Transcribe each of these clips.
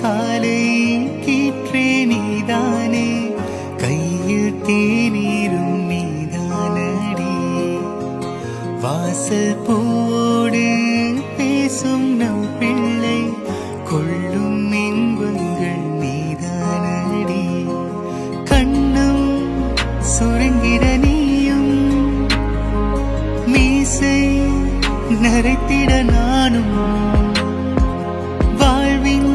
காலை கீற்றே நீதானே, கையில் தேநீரும் நீதானடி, வாசல் பூவோடு பேசும் நம் பிள்ளை, கொள்ளும் இன்பங்கள் நீதானடி, கண்ணும் சுருங்கிட நீயும், மீசை நரைத்திட நானும், வாழ்வின்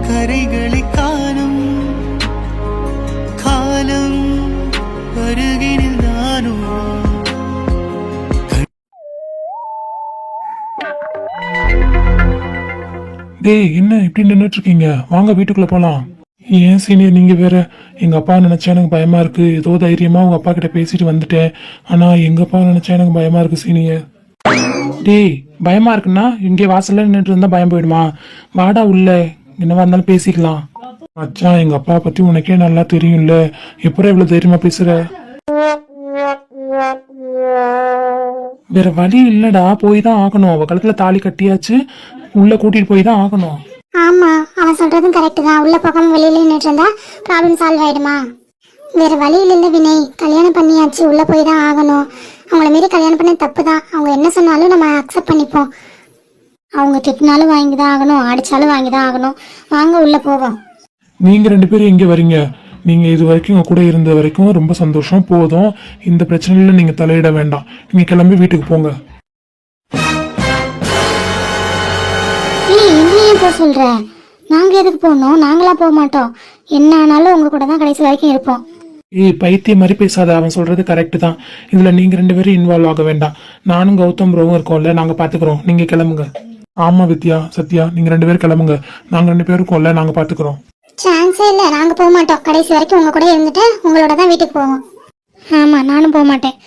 கரைகளை காணும் காலம் வருகினில் நானும். டேய், என்ன இப்படி நின்றுட்டு இருக்கீங்க? வாங்க வீட்டுக்குள்ள போலாம். ஏன் சீனியர் நீங்க வேற? எங்க அப்பா நினைச்சா எனக்கு பயமா இருக்கு. ஏதோ தைரியமா உங்க அப்பா கிட்ட பேசிட்டு வந்துட்டேன். ஆனா எங்க அப்பா நினைச்சா எனக்கு பயமா இருக்கு சீனியர். டேய், பயமா இருக்குன்னா இங்கே வாசல்ல நின்றுட்டு இருந்தா பயம் போயிடுமா? வாடா உள்ள, என்னவா இருந்தாலும் பேசிக்கலாம். மச்சான், எங்க அப்பா பத்தி உனக்கே நல்லா தெரியும்ல, எப்பறம் இவ்வளவு தைரியமா பேசுற? வேற வழி இல்லடா, போய் தான் ஆகணும். அவ கழுத்துல தாலி கட்டியாச்சு, உள்ள கூட்டிட்டு போய் தான் ஆகணும். ஆமா, அவன் சொல்றதும் கரெக்ட் தான். உள்ள போகாம வெளியில நின்றுட்டு இருந்தா ப்ராப்ளம் சால்வ் ஆயிடுமா? வேற வழியில இல்ல வினய், கல்யாணம் பண்ணியாச்சு, உள்ள போய் தான் ஆகணும். அவங்கள மீறி கல்யாணம் பண்ண தப்பு தான். அவங்க என்ன சொன்னாலும் நம்ம அக்செப்ட் பண்ணிப்போம். அவங்க திட்டினாலும் வாங்கி தான் ஆகணும், அடிச்சாலும் வாங்கி தான் ஆகணும். வாங்க உள்ள போவோம். நீங்க 2 பேரும் எங்க வரீங்க? நீங்க இது வரைக்கும் உங்க கூட இருந்த வரைக்கும் ரொம்ப சந்தோஷம். போதும், இந்த பிரச்சனையில நீங்க தலையிட வேண்டாம். நீங்க கிளம்பி வீட்டுக்கு போங்க. போ சொல்ற, நாங்க எதுக்கு போகணும்? நாங்களா போக மாட்டோம். என்ன ஆனாலும் உங்க கூட தான் கடைசி வரைக்கும் இருப்போம். ஏய், பைத்தியம் மாதிரி பேசாத. அவன் சொல்றது கரெக்ட் தான். இதுல நீங்க 2 பேரும் இன்வால்வ் ஆக வேண்டாம். நானும் கௌதம் ப்ரோவும் இருக்கோம்ல, நாங்க பாத்துக்கிறோம். நீங்க கிளம்புங்க. ஆமா வித்யா, சத்யா, நீங்க 2 பேரும் கிளம்புங்க. நாங்க 2 பேரும் இருக்கோம்ல, நாங்க பாத்துக்கிறோம். சான்ஸே இல்ல, நாங்க போக மாட்டோம். கடைசி வரைக்கும் உங்க கூட இருந்துட்டு உங்களோட தான் வீட்டுக்கு போவோம். ஆமா, நானும் போக மாட்டேன்.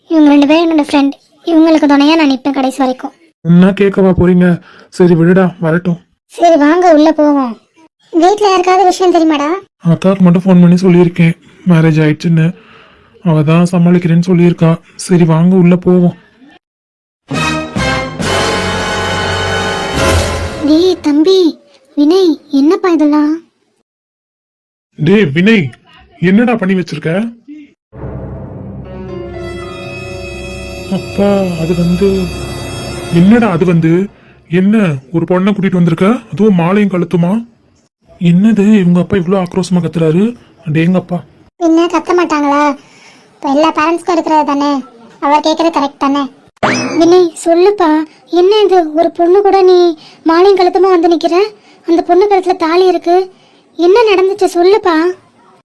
இவங்க 2 பேரும் என்னோட ஃப்ரெண்ட். இவங்களுக்கு துணையா நான் நிற்பேன் கடைசி வரைக்கும். என்ன கேட்கவா போறீங்க? சரி விடுடா, வரட்டும். சரி வாங்க உள்ள போவோம். வீட்டுல யாருக்காவது விஷயம் தெரியுமாடா? அக்காவுக்கு மட்டும் ஃபோன் பண்ணி சொல்லியிருக்கேன், மேரேஜ் ஆயிடுச்சுன்னு. அவ தான் சமாளிக்கிறேன்னு சொல்லியிருக்கா. சரி வாங்க உள்ள போவோம். டேய் தம்பி வினய், என்னப்பா இதெல்லாம்? டேய் வினய், என்னடா பண்ணி வச்சிருக்க? அப்பா, அது வந்து என்னடா? அது வந்து என்ன, ஒரு பொண்ணை கூட்டிட்டு வந்திருக்க, அதுவும் மாலையும் கழுத்துமா? என்னது, இவங்க அப்பா இவ்வளவு ஆக்ரோஷமா கத்துறாரு? அடேங்கப்பா. என்ன கத்த மாட்டாங்களா? இப்போ எல்லா பேரண்ட்ஸ்க்கும் இருக்கிறது தானே, அவர் கேட்கறது கரெக்ட் தானே. வினய் சொல்லுப்பா, என்ன இது? ஒரு பொண்ணு கூட நீ மாலையும் கழுத்துமா வந்து நிக்கிற? அந்த பொண்ணு கழுத்துல தாலி இருக்கு. என்ன நடந்துச்சு சொல்லுப்பா.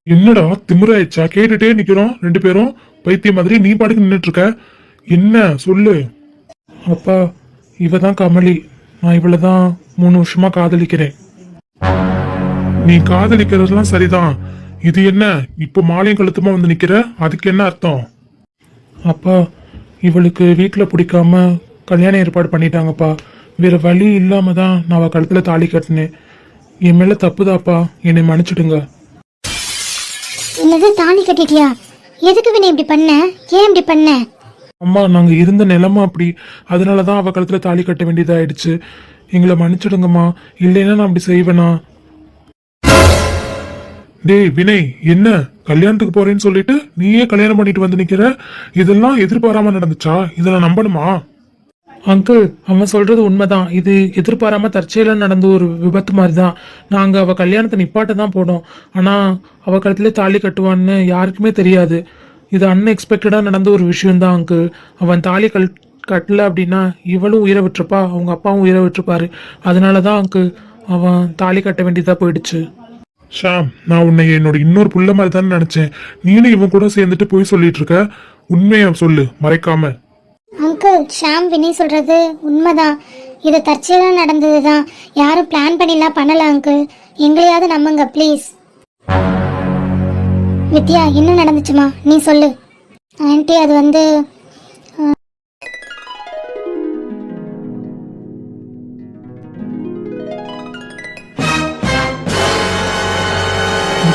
என்னடா திமிராயிடுச்சா? கேட்டுட்டே நிக்கிறோம் 2 பேரும் பைத்தியம் மாதிரி. நீ பாட்டுக்கு நின்றுட்டு இருக்க. என்ன சொல்லு. அப்பா, இவதான் கமலி. நான் இவளதான் 3 வருஷமா காதலிக்கிறேன். நீ காதலிக்கிறதுலாம் சரிதான். இது என்ன, இப்ப மாலையும் கழுத்துமா வந்து நிக்கிற? அதுக்கு என்ன அர்த்தம்? அப்பா, இவளுக்கு வீட்டுல பிடிக்காம கல்யாணம் ஏற்பாடு பண்ணிட்டாங்கப்பா. வேற வழி இல்லாம தான் நான் அவ கழுத்துல தாலி கட்டினேன். என் மேல தப்புதாப்பா, என்னை மன்னிச்சிடுங்க. என்னது, தாலி கட்டிட்டியா? எதுக்கு வினய் இப்படி பண்ண? ஏன் இப்படி பண்ண? அம்மா, நாங்க இருந்த நிலைமை அப்படி, அதனாலதான் அவ கழுத்துல தாலி கட்ட வேண்டியதாயிடுச்சு. எங்களை மன்னிச்சிடுங்கம்மா, இல்லைன்னா நான் அப்படி செய்வேனா? டேய் வினய், என்ன கல்யாணத்துக்கு போறேன்னு சொல்லிட்டு நீயே கல்யாணம் பண்ணிட்டு வந்து நிக்கிற? இதெல்லாம் எதிர்பாராம நடந்துச்சா? இதெல்லாம் நம்பணுமா? அங்கிள், அவன் சொல்றது உண்மைதான். இது எதிர்பாராம தற்செயலா நடந்த ஒரு விபத்து மாதிரிதான். நாங்க அவ கல்யாணத்தை நிப்பாட்ட தான் போனோம். ஆனா அவ கழுத்துல தாலி கட்டுவான்னு யாருக்குமே தெரியாது. இது அன்எக்ஸ்பெக்டடா நடந்த ஒரு விஷயம் தான் அங்கிள். அவன் தாலி கட்டல அப்படின்னா இவளும் உயிரை விட்டுருப்பா, அவங்க அப்பாவும் உயிரை விட்டுருப்பாரு. அதனாலதான் அங்கிள் அவன் தாலி கட்ட வேண்டியதா போயிடுச்சு. ஷாம், நான் உன்னை என்னோட இன்னொரு புள்ள மாதிரி தானே நினைச்சேன். நீனும் இவன் கூட சேர்ந்துட்டு போய் சொல்லிட்டு இருக்க. உண்மையை சொல்லு, மறைக்காம. அங்கிள், ஷாம் வினய் சொல்றது உண்மைதான். இது தற்செயலா நடந்ததுதான். யாரும் பிளான் பண்ணிலாம் பண்ணல அங்கிள். எங்களையாவது நம்புங்க ப்ளீஸ். வித்யா, என்ன நடந்துச்சுமா நீ சொல்லு. ஆன்ட்டி, அது வந்து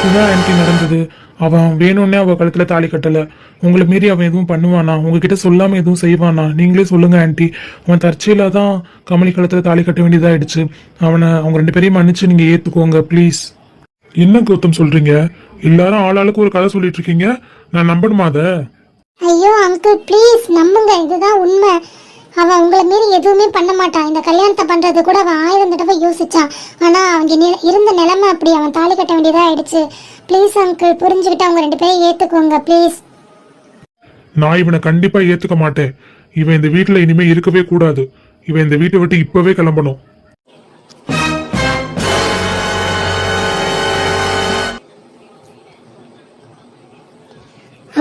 இதுதான் ஆன்ட்டி நடந்தது. அவன் வேணும்னே அவ கழுத்துல தாலி கட்டல. உங்களை மீறி அவன் எதுவும் பண்ணுவானா? உங்ககிட்ட சொல்லாம எதுவும் செய்வானா? நீங்களே சொல்லுங்க ஆன்ட்டி. அவன் தற்செயலா தான் கமலி கழுத்துல தாலி கட்ட வேண்டியதாயிடுச்சு. அவங்க 2 பேரையும் மன்னிச்சு நீங்க ஏத்துக்கோங்க ப்ளீஸ். என்ன கௌதம் சொல்றீங்க? எல்லாரும் ஆளாளுக்கு ஒரு கதை சொல்லிட்டு இருக்கீங்க. நான் நம்பணுமா அத? ஐயோ அங்கிள் ப்ளீஸ் நம்புங்க, இதுதான் உண்மை. அவன் உங்களை மீறி எதுவுமே பண்ண மாட்டான். இந்த கல்யாணத்தை பண்றது கூட அவன் 1000 தடவை யோசிச்சான். ஆனா அவங்க இருந்த நிலைமை அப்படி, அவன் தாலி கட்ட வேண்டியதா ஆயிடுச்சு. ப்ளீஸ் அங்கிள் புரிஞ்சுக்கிட்டு அவங்க 2 பேரையும் ஏத்துக்கோங்க ப்ளீஸ். நான் இவனை கண்டிப்பா ஏத்துக்க மாட்டேன். இவன் இந்த வீட்டுல இனிமே இருக்கவே கூடாது. இவன் இந்த வீட்டை விட்டு இப்பவே கிளம்பணும்.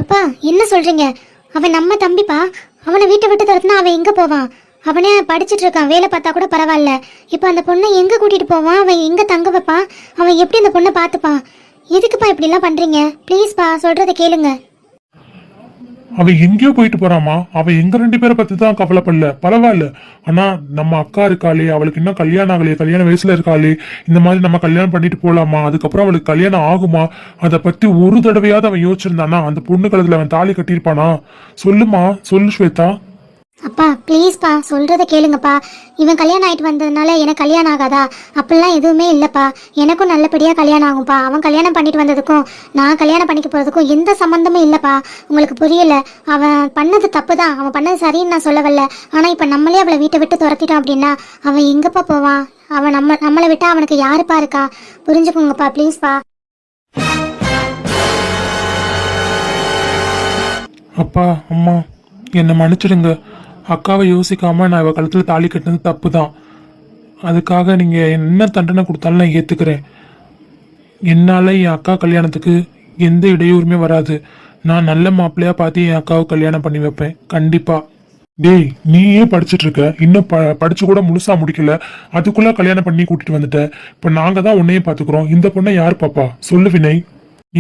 அப்பா என்ன சொல்றீங்க? அவன் நம்ம தம்பிப்பா. அவனை வீட்டை விட்டு துரத்துனா அவன் எங்க போவான்? அவனே படிச்சுட்டு இருக்கான், வேலை பார்த்தா கூட பரவாயில்ல. இப்ப அந்த பொண்ணை எங்க கூட்டிட்டு போவான்? அவன் எங்க தங்க வைப்பான்? அவன் எப்படி அந்த பொண்ணை பார்த்துப்பான்? எதுக்குப்பா இப்படி எல்லாம் பண்றீங்க? ப்ளீஸ்ப்பா சொல்றதை கேளுங்க. அவன் எங்கேயோ போயிட்டு போறாமா. அவன் எங்க 2 பேரை பத்தி தான் கவலைப்படல, பரவாயில்ல. ஆனா நம்ம அக்கா இருக்காளே, அவளுக்கு இன்னும் கல்யாணம் ஆகலையே, கல்யாண வயசுல இருக்காளே, இந்த மாதிரி நம்ம கல்யாணம் பண்ணிட்டு போலாமா? அதுக்கப்புறம் அவளுக்கு கல்யாணம் ஆகுமா? அதை பத்தி ஒரு தடவையாவது அவன் யோசிச்சிருந்தானா? அந்த பொண்ணு கழுத்துல அவன் தாலி கட்டியிருப்பானா? சொல்லுமா, சொல்லு ஸ்வேதா. அப்பா ப்ளீஸ்ப்பா சொல்றதை கேளுங்கப்பா. இவன் கல்யாணம் ஆயிட்டு வந்ததுனால எனக்கு கல்யாணம் ஆகாதா? அப்படிலாம் எதுவுமே இல்லைப்பா. எனக்கும் நல்லபடியாக கல்யாணம் ஆகும்ப்பா. அவன் கல்யாணம் பண்ணிட்டு வந்ததுக்கும் நான் கல்யாணம் பண்ணிக்க போகிறதுக்கும் எந்த சம்மந்தமும் இல்லைப்பா. உங்களுக்கு புரியல. அவன் பண்ணது தப்பு தான், அவன் பண்ணது சரின்னு நான் சொல்லவில்லை. ஆனால் இப்போ நம்மளே அவளை வீட்டை விட்டு துரத்திட்டோம் அப்படின்னா அவன் எங்கப்பா போவான்? அவன் நம்மளை விட்டா அவனுக்கு யாருப்பா இருக்கா? புரிஞ்சுக்கோங்கப்பா ப்ளீஸ்ப்பா. அப்பா அம்மா என்னை மன்னிச்சிடுங்க. அக்காவை யோசிக்காம நான் இவ கழுத்துல தாலி கட்டினது தப்பு தான். அதுக்காக நீங்க என்ன தண்டனை கொடுத்தாலும் நான் ஏத்துக்கிறேன். என்னால என் அக்கா கல்யாணத்துக்கு எந்த இடையூறுமே வராது. நான் நல்ல மாப்பிள்ளையா பார்த்து என் அக்காவை கல்யாணம் பண்ணி வைப்பேன் கண்டிப்பா. டேய் நீயே படிச்சுட்டு இருக்க, இன்னும் படிச்சு கூட முழுசா முடிக்கல, அதுக்குள்ள கல்யாணம் பண்ணி கூட்டிட்டு வந்துட்ட. இப்ப நாங்க தான் உன்னையே பாத்துக்கிறோம். இந்த பொண்ணை யார் பாப்பா? சொல்லு வினய்.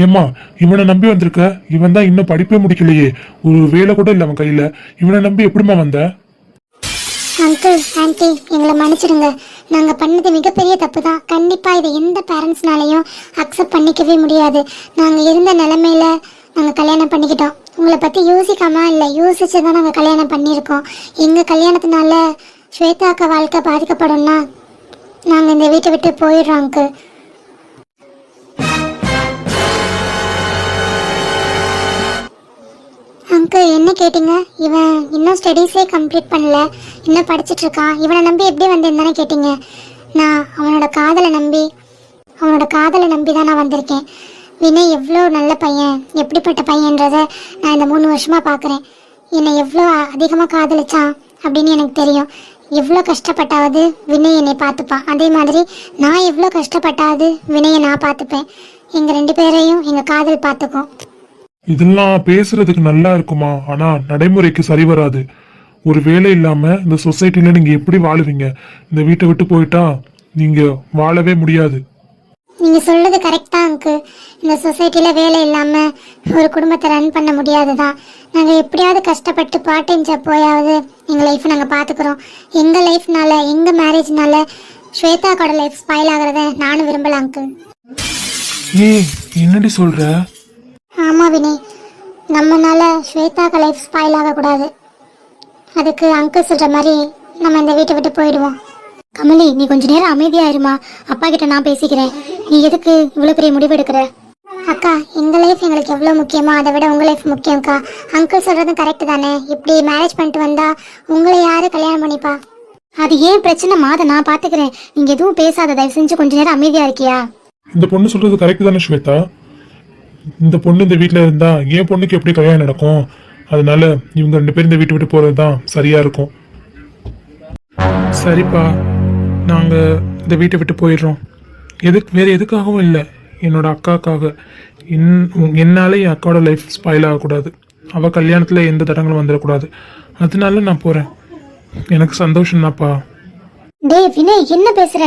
ஏம்மா இவனை நம்பி வந்திருக்க? இவன் தான் இன்னும் படிப்பே முடிக்கலையே, ஒரு வேலை கூட இல்லை அவன் கையில. இவனை நம்பி எப்படிமா வந்த? அங்கிள் ஆன்ட்டி எங்களை மன்னிச்சிடுங்க. நாங்கள் பண்ணது மிகப்பெரிய தப்பு தான். கண்டிப்பாக இதை எந்த பேரண்ட்ஸ்னாலையும் அக்செப்ட் பண்ணிக்கவே முடியாது. நாங்கள் இருந்த நிலைமையில நாங்கள் கல்யாணம் பண்ணிக்கிட்டோம். உங்களை பற்றி யோசிக்காம இல்லை, யோசிச்சு தான் நாங்கள் கல்யாணம் பண்ணியிருக்கோம். எங்கள் கல்யாணத்தினால ஸ்வேதாக்கா வாழ்க்கை பாதிக்கப்படும்னா நாங்கள் இந்த வீட்டை விட்டு போயிடுறோம் அங்கிள். அங்கிள் என்ன கேட்டீங்க? இவன் இன்னும் ஸ்டடீஸே கம்ப்ளீட் பண்ணல, இன்னும் படிச்சுட்டு இருக்கான். இவனை நம்பி எப்படி வந்தேன்னு தானே கேட்டீங்க? நான் அவனோட காதலை நம்பி தான் நான் வந்திருக்கேன். வினய் எவ்வளோ நல்ல பையன், எப்படிப்பட்ட பையன்றதை நான் இந்த 3 வருஷமாக பார்க்குறேன். என்னை எவ்வளோ அதிகமாக காதலிச்சான் அப்படின்னு எனக்கு தெரியும். எவ்வளோ கஷ்டப்பட்டாவது வினய் என்னை பார்த்துப்பான். அதே மாதிரி நான் எவ்வளோ கஷ்டப்பட்டாவது வினயை நான் பார்த்துப்பேன். எங்கள் 2 பேரையும் எங்கள் காதல் பார்த்துக்கும். இதெல்லாம் பேசுறதுக்கு நல்லா இருக்குமா? ஆனா நடைமுறைக்கு சரி வராது. ஒரு வேலை இல்லாம இந்த சொசைட்டில நீங்க எப்படி வாழுவீங்க? இந்த வீட்டை விட்டு போயிட்டா நீங்க வாழவே முடியாது. நீங்க சொல்றது கரெக்ட் தான் அங்கிள். இந்த சொசைட்டில வேலை இல்லாம ஒரு குடும்பத்தை ரன் பண்ண முடியாதுதான். நாங்க எப்படியாவது கஷ்டப்பட்டு பார்ட் டைம் ஜாப் போயாவது எங்க லைஃப் நாங்க பாத்துக்கிறோம். எங்க லைஃப்னால, எங்க மேரேஜ்னால ஸ்வேதாக்கோட லைஃப் ஸ்பாயில் ஆகுறத நானும் விரும்பல அங்கிள். ஏய் என்னடி சொல்ற? ஆமா வினய், நம்மனால ஸ்வேதாக்க லைஃப் ஸ்பாயில் ஆகக்கூடாது. அதுக்கு அங்கிள் சொல்ற மாதிரி நம்ம இந்த வீட்டை விட்டு போயிடுவோம். கமலி நீ கொஞ்ச நேரம் அமைதியாயிருமா, அப்பா கிட்ட நான் பேசிக்கிறேன். நீ எதுக்கு இவ்வளவு பெரிய முடிவு எடுக்கிற? அக்கா எங்க லைஃப் எங்களுக்கு எவ்வளவு முக்கியமோ அதை விட உங்க லைஃப் முக்கியம்க்கா. அங்கிள் சொல்றதும் கரெக்ட் தானே. இப்படி மேரேஜ் பண்ணிட்டு வந்தா உங்களை யாரு கல்யாணம் பண்ணிப்பா? அது ஏன் பிரச்சனைமா, அதை நான் பாத்துக்கிறேன். நீங்க எதுவும் பேசாத, தயவு செஞ்சு கொஞ்ச நேரம் அமைதியா இருக்கியா? இந்த பொண்ணு சொல்றது கரெக்ட் தானே ஸ்வேதா? இந்த பொண்ணு இந்த வீட்டுல இருந்தா என் பொண்ணுக்கு எப்படி கல்யாணம் நடக்கும்? அதனால இவங்க 2 பேரும் இந்த வீட்டை விட்டு போறதுதான் சரியா இருக்கும். சரிப்பா, நாங்க இந்த வீட்டை விட்டு போயிடுறோம். வேற எதுக்காகவும் இல்லை, என்னோட அக்காக்காக. என்னால என் அக்காவோட லைஃப் ஸ்பாயில் ஆகக்கூடாது, அவ கல்யாணத்துல எந்த தடங்களும் வந்துடக்கூடாது. அதனால நான் போறேன். எனக்கு சந்தோஷம் தான்ப்பா. டேய் வினய் என்ன பேசுற?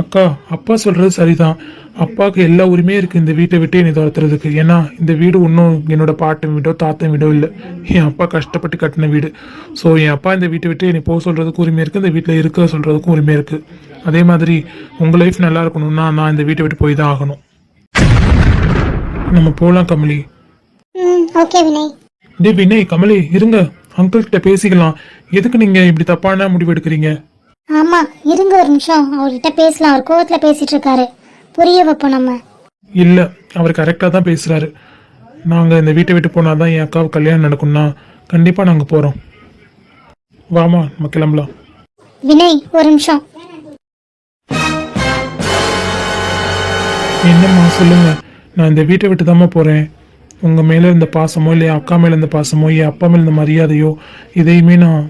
அக்கா அப்பா சொல்றது சரிதான். அப்பாவுக்கு எல்லா உரிமையும் இருக்கு இந்த வீட்டை விட்டு என்னை துரத்துறதுக்கு. ஏன்னா இந்த வீடு ஒன்றும் என்னோட பாட்டன் வீடோ தாத்தன் வீடோ இல்லை, என் அப்பா கஷ்டப்பட்டு கட்டின வீடு. ஸோ என் அப்பா இந்த வீட்டை விட்டு என்னை போக சொல்றதுக்கும் உரிமை இருக்கு, இந்த வீட்டில் இருக்க சொல்றதுக்கும் உரிமை இருக்கு. அதே மாதிரி உங்க லைஃப் நல்லா இருக்கணும்னா நான் இந்த வீட்டை விட்டு போய் தான் ஆகணும். நம்ம போலாம் கமலி. ம் ஓகே வினய். டே வினய், கமலி இருங்க, அங்கிள் கிட்ட பேசிக்கலாம். எதுக்கு நீங்க இப்படி தப்பான முடிவு எடுக்கிறீங்க? ஆமா இருங்க ஒரு நிமிஷம், அவர்கிட்ட பேசலாம். அவர் கோவத்துல பேசிட்டு இருக்காரு, புரிய வைப்போம் நம்ம. இல்ல, அவர் கரெக்டா தான் பேசுறாரு. நாங்க இந்த வீட்டை விட்டு போனாதான் என் அக்காவுக்கு கல்யாணம் நடக்கும்னா கண்டிப்பா நாங்க போறோம். வாமா நம்ம கிளம்பலாம். வினய் ஒரு நிமிஷம். என்னம்மா சொல்லுங்க. நான் இந்த வீட்டை விட்டு தாம்மா போறேன். உங்க மேல இருந்த பாசமோ இல்லை அக்கா மேல இருந்த பாசமோ என் அப்பா மேல இருந்த மரியாதையோ இதையுமே நான்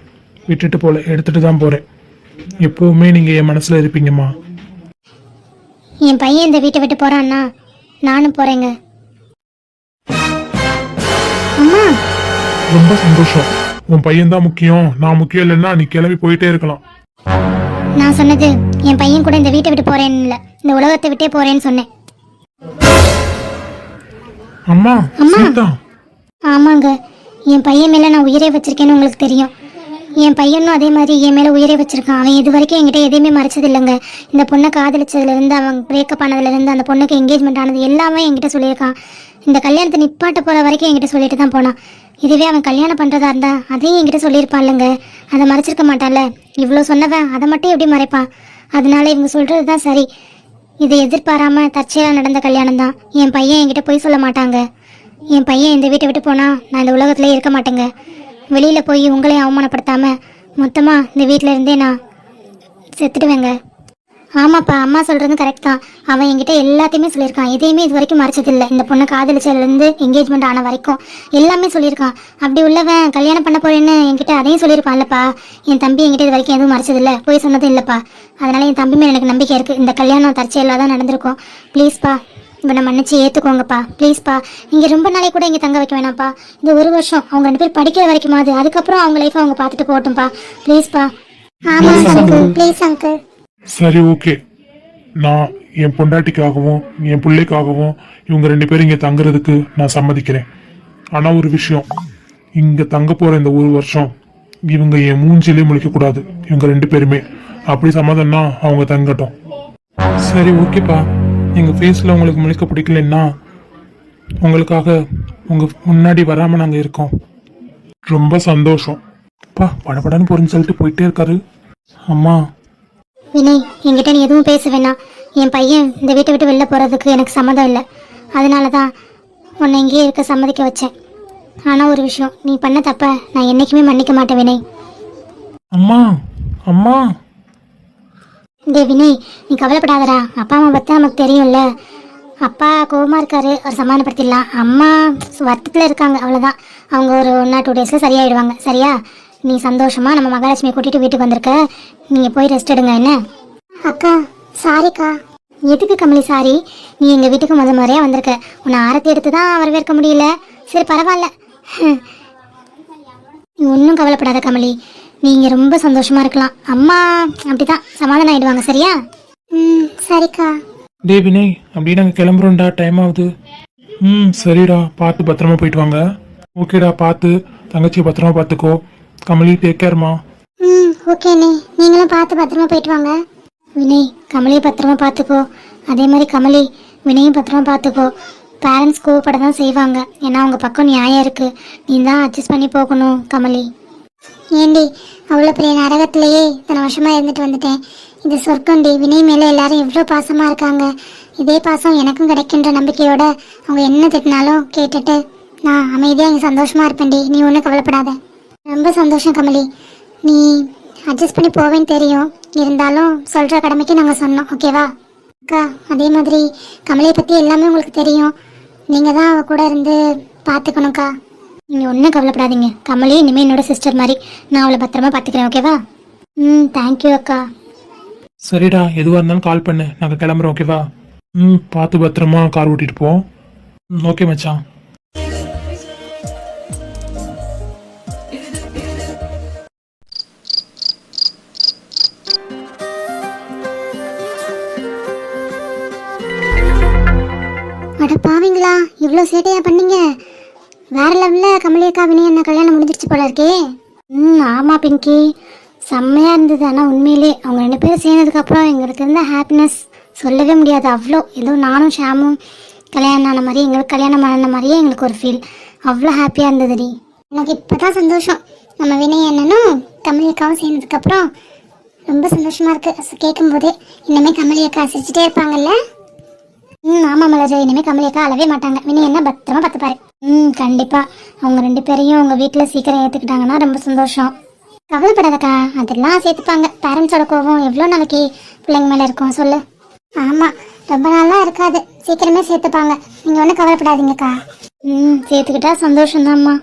விட்டுட்டு போல, எடுத்துட்டு தான் போறேன். எப்பவுமே நீங்க என் மனசுல இருப்பீங்கம்மா. என் பையன் இந்த வீட்டை விட்டு போறான்னா நானும் போறேங்க. அம்மா ரொம்ப சந்தோஷம். உன் பையன் தான் முக்கியம், நான் முக்கியம் இல்லைன்னா நீ கிளம்பி போயிட்டே இருக்கலாம். நான் சொன்னது என் பையன் கூட இந்த வீட்டை விட்டு போறேன்னு இல்ல, இந்த உலகத்தை விட்டே போறேன்னு சொன்னேன். அம்மா சீதா. ஆமாங்க, என் பையன் மேல நான் உயிரே வச்சிருக்கேன்னு உங்களுக்கு தெரியும். என் பையனும் அதே மாதிரி என் மேல உயிரே வச்சிருக்கான். அவன் இது வரைக்கும் என்கிட்ட எதையுமே மறைச்சது இல்லைங்க. இந்த பொண்ணை காதலிச்சதுல இருந்து, அவன் பிரேக்கப் ஆனதுல இருந்து, அந்த பொண்ணுக்கு என்கேஜ்மெண்ட் ஆனது எல்லாமே என்கிட்ட சொல்லியிருக்கான். இந்த கல்யாணத்தை நிப்பாட்ட போற வரைக்கும் என்கிட்ட சொல்லிட்டு தான் போனான். இதுவே அவன் கல்யாணம் பண்றதா இருந்தா அதையும் என்கிட்ட சொல்லியிருப்பான்லங்க. அதை மறைச்சிருக்க மாட்டான்ல. இவ்வளோ சொன்னவன் அதை மட்டும் எப்படி மறைப்பான்? அதனால இவங்க சொல்றது தான் சரி. இதை எதிர்பாராம தற்செயலா நடந்த கல்யாணம் தான். என் பையன் என்கிட்ட போய் சொல்ல மாட்டாங்க. என் பையன் இந்த வீட்டை விட்டு போனா நான் இந்த உலகத்திலே இருக்க மாட்டேங்க. வெளியில போய் உங்களையும் அவமானப்படுத்தாம மொத்தமா இந்த வீட்டில இருந்தே நான் செத்துடுவேங்க. ஆமாப்பா, அம்மா சொல்றது கரெக்ட் தான். அவன் என்கிட்ட எல்லாத்தையுமே சொல்லியிருக்கான். எதையுமே இது வரைக்கும் மறைச்சதில்லை. இந்த பொண்ணை காதலிச்சதுலேருந்து என்கேஜ்மெண்ட் ஆன வரைக்கும் எல்லாமே சொல்லியிருக்கான். அப்படி உள்ளவன் கல்யாணம் பண்ண போறேன்னு என்கிட்ட அதையும் சொல்லியிருப்பான்லப்பா. என் தம்பி என்கிட்ட இது வரைக்கும் எதுவும் மறைச்சதில்லை, போய் சொன்னதும் இல்லைப்பா. அதனால என் தம்பி மேலே எனக்கு நம்பிக்கை இருக்கு. இந்த கல்யாணம் தற்செயலாக தான் நடந்திருக்கும். ப்ளீஸ்ப்பா, இவனை மன்னிச்சு ஏற்றுக்கோங்கப்பா. ப்ளீஸ்ப்பா, இங்கே ரொம்ப நாளைக்கு கூட இங்கே தங்க வைக்க வேணாம்ப்பா. இந்த ஒரு வருஷம் அவங்க 2 பேர் படிக்கிற வரைக்குமாது, அதுக்கப்புறம் அவங்க லைஃப்பை அவங்க பார்த்துட்டு போகட்டும்ப்பா. ப்ளீஸ்ப்பா. ஆமாம் அங்கிள், ப்ளீஸ் அங்கிள். சரி ஓகே, நான் என் பொண்டாட்டிக்காகவும் என் பிள்ளைக்காகவும் இவங்க 2 பேரும் இங்கே தங்குறதுக்கு நான் சம்மதிக்கிறேன். ஆனால் ஒரு விஷயம், இங்கே தங்க போகிற இந்த ஒரு வருஷம் இவங்க என் மூஞ்சிலே முழிக்கக்கூடாது, இவங்க 2 பேருமே. அப்படி சம்மதம்னா அவங்க தங்கட்டும். சரி ஓகேப்பா, எங்கள் ஃபேஸில் உங்களுக்கு முழிக்க பிடிக்கலன்னா உங்களுக்காக உங்கள் முன்னாடி வராமல் நாங்கள் இருக்கோம். ரொம்ப சந்தோஷம். பா படபடன்னு பொறிஞ்சு சொல்லிட்டு போயிட்டே இருக்காரு. அம்மா. வினய், என்கிட்ட நீ எதுவும் பேச வேணாம். என் பையன் இந்த வீட்டை விட்டு வெளில போகிறதுக்கு எனக்கு சம்மதம் இல்லை. அதனால தான் உன்னை இங்கேயே இருக்க சம்மதிக்க வச்சேன். ஆனால் ஒரு விஷயம், நீ பண்ண தப்ப நான் என்றைக்குமே மன்னிக்க மாட்டேன் வினய். அம்மா அம்மா. டே வினய், நீ கவலைப்படாதடா. அப்பா அம்மா பற்றி நமக்கு தெரியும்ல. அப்பா கோவமாக இருக்காரு, அவர் சமாதானப்படுத்திடலாம். அம்மா வருத்தத்தில் இருக்காங்க, அவ்வளோதான். அவங்க ஒரு 1 or 2 days சரியாயிடுவாங்க. சரியா? நீ சந்தோஷமா நம்ம மகாலட்சுமியை கூட்டிட்டு வீட்டுக்கு வந்திருக்க. நீங்க போய் ரெஸ்ட் எடுங்க. என்ன அக்கா? சாரிக்கா. எதுக்கு கமலி சாரி? நீ எங்க வீட்டுக்கு முறையா வந்திருக்க. உன்னை ஆரத்தி எடுத்து தான் வரவேற்க முடியல. சரி பரவாயில்ல, நீ ஒன்றும் கவலைப்படாத கமலி. நீங்க ரொம்ப சந்தோஷமா இருக்கலாம். அம்மா அப்படிதான் சமாதானம் ஆயிடுவாங்க. சரியா? சரிக்கா. டே வினய், அப்படியே நாங்கள் கிளம்புறோம்டா, டைம் ஆகுது. சரிடா, பார்த்து பத்திரமா போயிட்டு வாங்க. ஓகேடா, பார்த்து தங்கச்சியை பத்திரமா பார்த்துக்கோ. கமலி டேக் கேர்மா. ஓகேண்ணே, நீங்களும் பார்த்து பத்திரமா போயிட்டு வாங்க. வினய், கமலியை பத்திரமா பார்த்துக்கோ. அதே மாதிரி கமலி வினயும் பத்திரமா பார்த்துக்கோ. பேரண்ட்ஸ் கோவப்பட தான் செய்வாங்க. ஏன்னா அவங்க பக்கம் நியாயம் இருக்கு. நீ தான் அட்ஜஸ்ட் பண்ணி போகணும் கமலி. ஏண்டி, அவ்வளோ பெரிய நரகத்திலேயே இத்தனை வருஷமா இருந்துட்டு வந்துட்டேன். இது சொர்க்கம்டி. வினய் மேலே எல்லாரும் எவ்வளோ பாசமா இருக்காங்க. இதே பாசம் எனக்கும் கிடைக்கின்ற நம்பிக்கையோட அவங்க என்ன திட்டினாலும் கேட்டுட்டு நான் அமைதியாக இங்கே சந்தோஷமா இருப்பேன்டி. நீ ஒன்றும் கவலைப்படாத. ரொம்ப சந்தோஷம் கமலி. நீ அட்ஜஸ்ட் பண்ணி போவேன்னு தெரியும். இருந்தாலும் சொல்கிற கடமைக்கு நாங்கள் சொன்னோம். ஓகேவா அக்கா? அதே மாதிரி கமலியை பற்றி எல்லாமே உங்களுக்கு தெரியும். நீங்கள் தான் அவள் கூட இருந்து பார்த்துக்கணும்க்கா. நீங்கள் ஒன்றும் கவலைப்படாதீங்க. கமலி இனிமேல் என்னோட சிஸ்டர் மாதிரி. நான் அவளை பத்திரமா பார்த்துக்கிறேன். ஓகேவா? தேங்க்யூ அக்கா. சரிடா, எதுவாக இருந்தாலும் கால் பண்ணு, நாங்கள் கிளம்புறோம். ஓகேவா? பார்த்து பத்திரமா கார் ஓட்டிட்டு போவோம். ஓகே மச்சான். அட பாவீங்களா, இவ்வளோ சேட்டையா பண்ணீங்க? வேற லெவலில் கமலி அக்கா வினய் என்ன கல்யாணம் முடிஞ்சிருச்சு போல இருக்கே. ஆமாம் பிங்கி, செம்மையாக இருந்தது. ஆனால் உண்மையிலே அவங்க 2 பேரும் சேர்ந்ததுக்கப்புறம் எங்களுக்கு இருந்த ஹாப்பினஸ் சொல்லவே முடியாது. அவ்வளோ ஏதோ நானும் ஷாமும் கல்யாணம் ஆன மாதிரி எங்களுக்கு கல்யாணம் ஆன மாதிரியே எங்களுக்கு ஒரு ஃபீல். அவ்வளோ ஹாப்பியாக இருந்ததுடி. எனக்கு இப்போ தான் சந்தோஷம். நம்ம வினய் அண்ணனும் கமலி அக்காவும் சேர்ந்ததுக்கப்புறம் ரொம்ப சந்தோஷமாக இருக்குது கேட்கும்போதே. இனிமேல் கமலி அக்கா சிரிச்சிட்டே இருப்பாங்கல்ல. ஆமாம் மலர், இனிமேல் கமலி அக்கா அழவே மாட்டாங்க. வினய் என்ன பத்திரமா பார்த்துப்பாரு. கண்டிப்பாக. அவங்க 2 பேரையும் அவங்க வீட்டில் சீக்கிரம் ஏற்றுக்கிட்டாங்கன்னா ரொம்ப சந்தோஷம். கவலைப்படாதக்கா, அதெல்லாம் சேர்த்துப்பாங்க. பேரண்ட்ஸோட கோபம் எவ்வளோ நாளைக்கு பிள்ளைங்க மேலே இருக்கும் சொல்லு. ஆமாம், ரொம்ப நாளாக இருக்காது, சீக்கிரமே சேர்த்துப்பாங்க. நீங்கள் ஒன்றும் கவலைப்படாதீங்கக்கா. சேர்த்துக்கிட்டா சந்தோஷம்தாம்மா.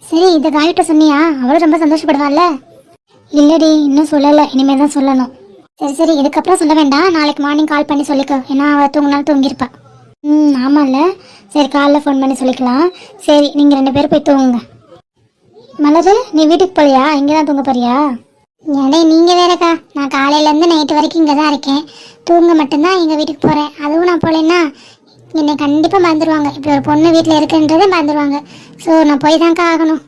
சரி, இதை காயிட்ட சொன்னியா? அவளும் ரொம்ப சந்தோஷப்படுவாள்ல? இல்லடி, இன்னும் சொல்லலை, இனிமேல் தான் சொல்லணும். சரி, இதுக்கப்புறம் சொல்ல வேண்டாம். நாளைக்கு மார்னிங் கால் பண்ணி சொல்லிக்கோ. ஏன்னா அவள் தூங்கினாலும் தூங்கியிருப்பா. ஆமாம்ல. சரி, காலைல ஃபோன் பண்ணி சொல்லிக்கலாம். சரி, நீங்கள் 2 பேரும் போய் தூங்குங்க. மலர், நீ வீட்டுக்கு போறியா? இங்கே தான் தூங்க போறியா? ஏடே நீங்கள் வேறக்கா, நான் காலையிலேருந்து நைட்டு வரைக்கும் இங்கே தான் இருக்கேன். தூங்க மட்டும்தான் எங்கள் வீட்டுக்கு போகிறேன். அதுவும் நான் போகலன்னா என்னை கண்டிப்பாக மறந்துடுவாங்க. இப்படி ஒரு பொண்ணு வீட்டில் இருக்குன்றதே மறந்துடுவாங்க. ஸோ நான் போய் தான்க்கா ஆகணும்.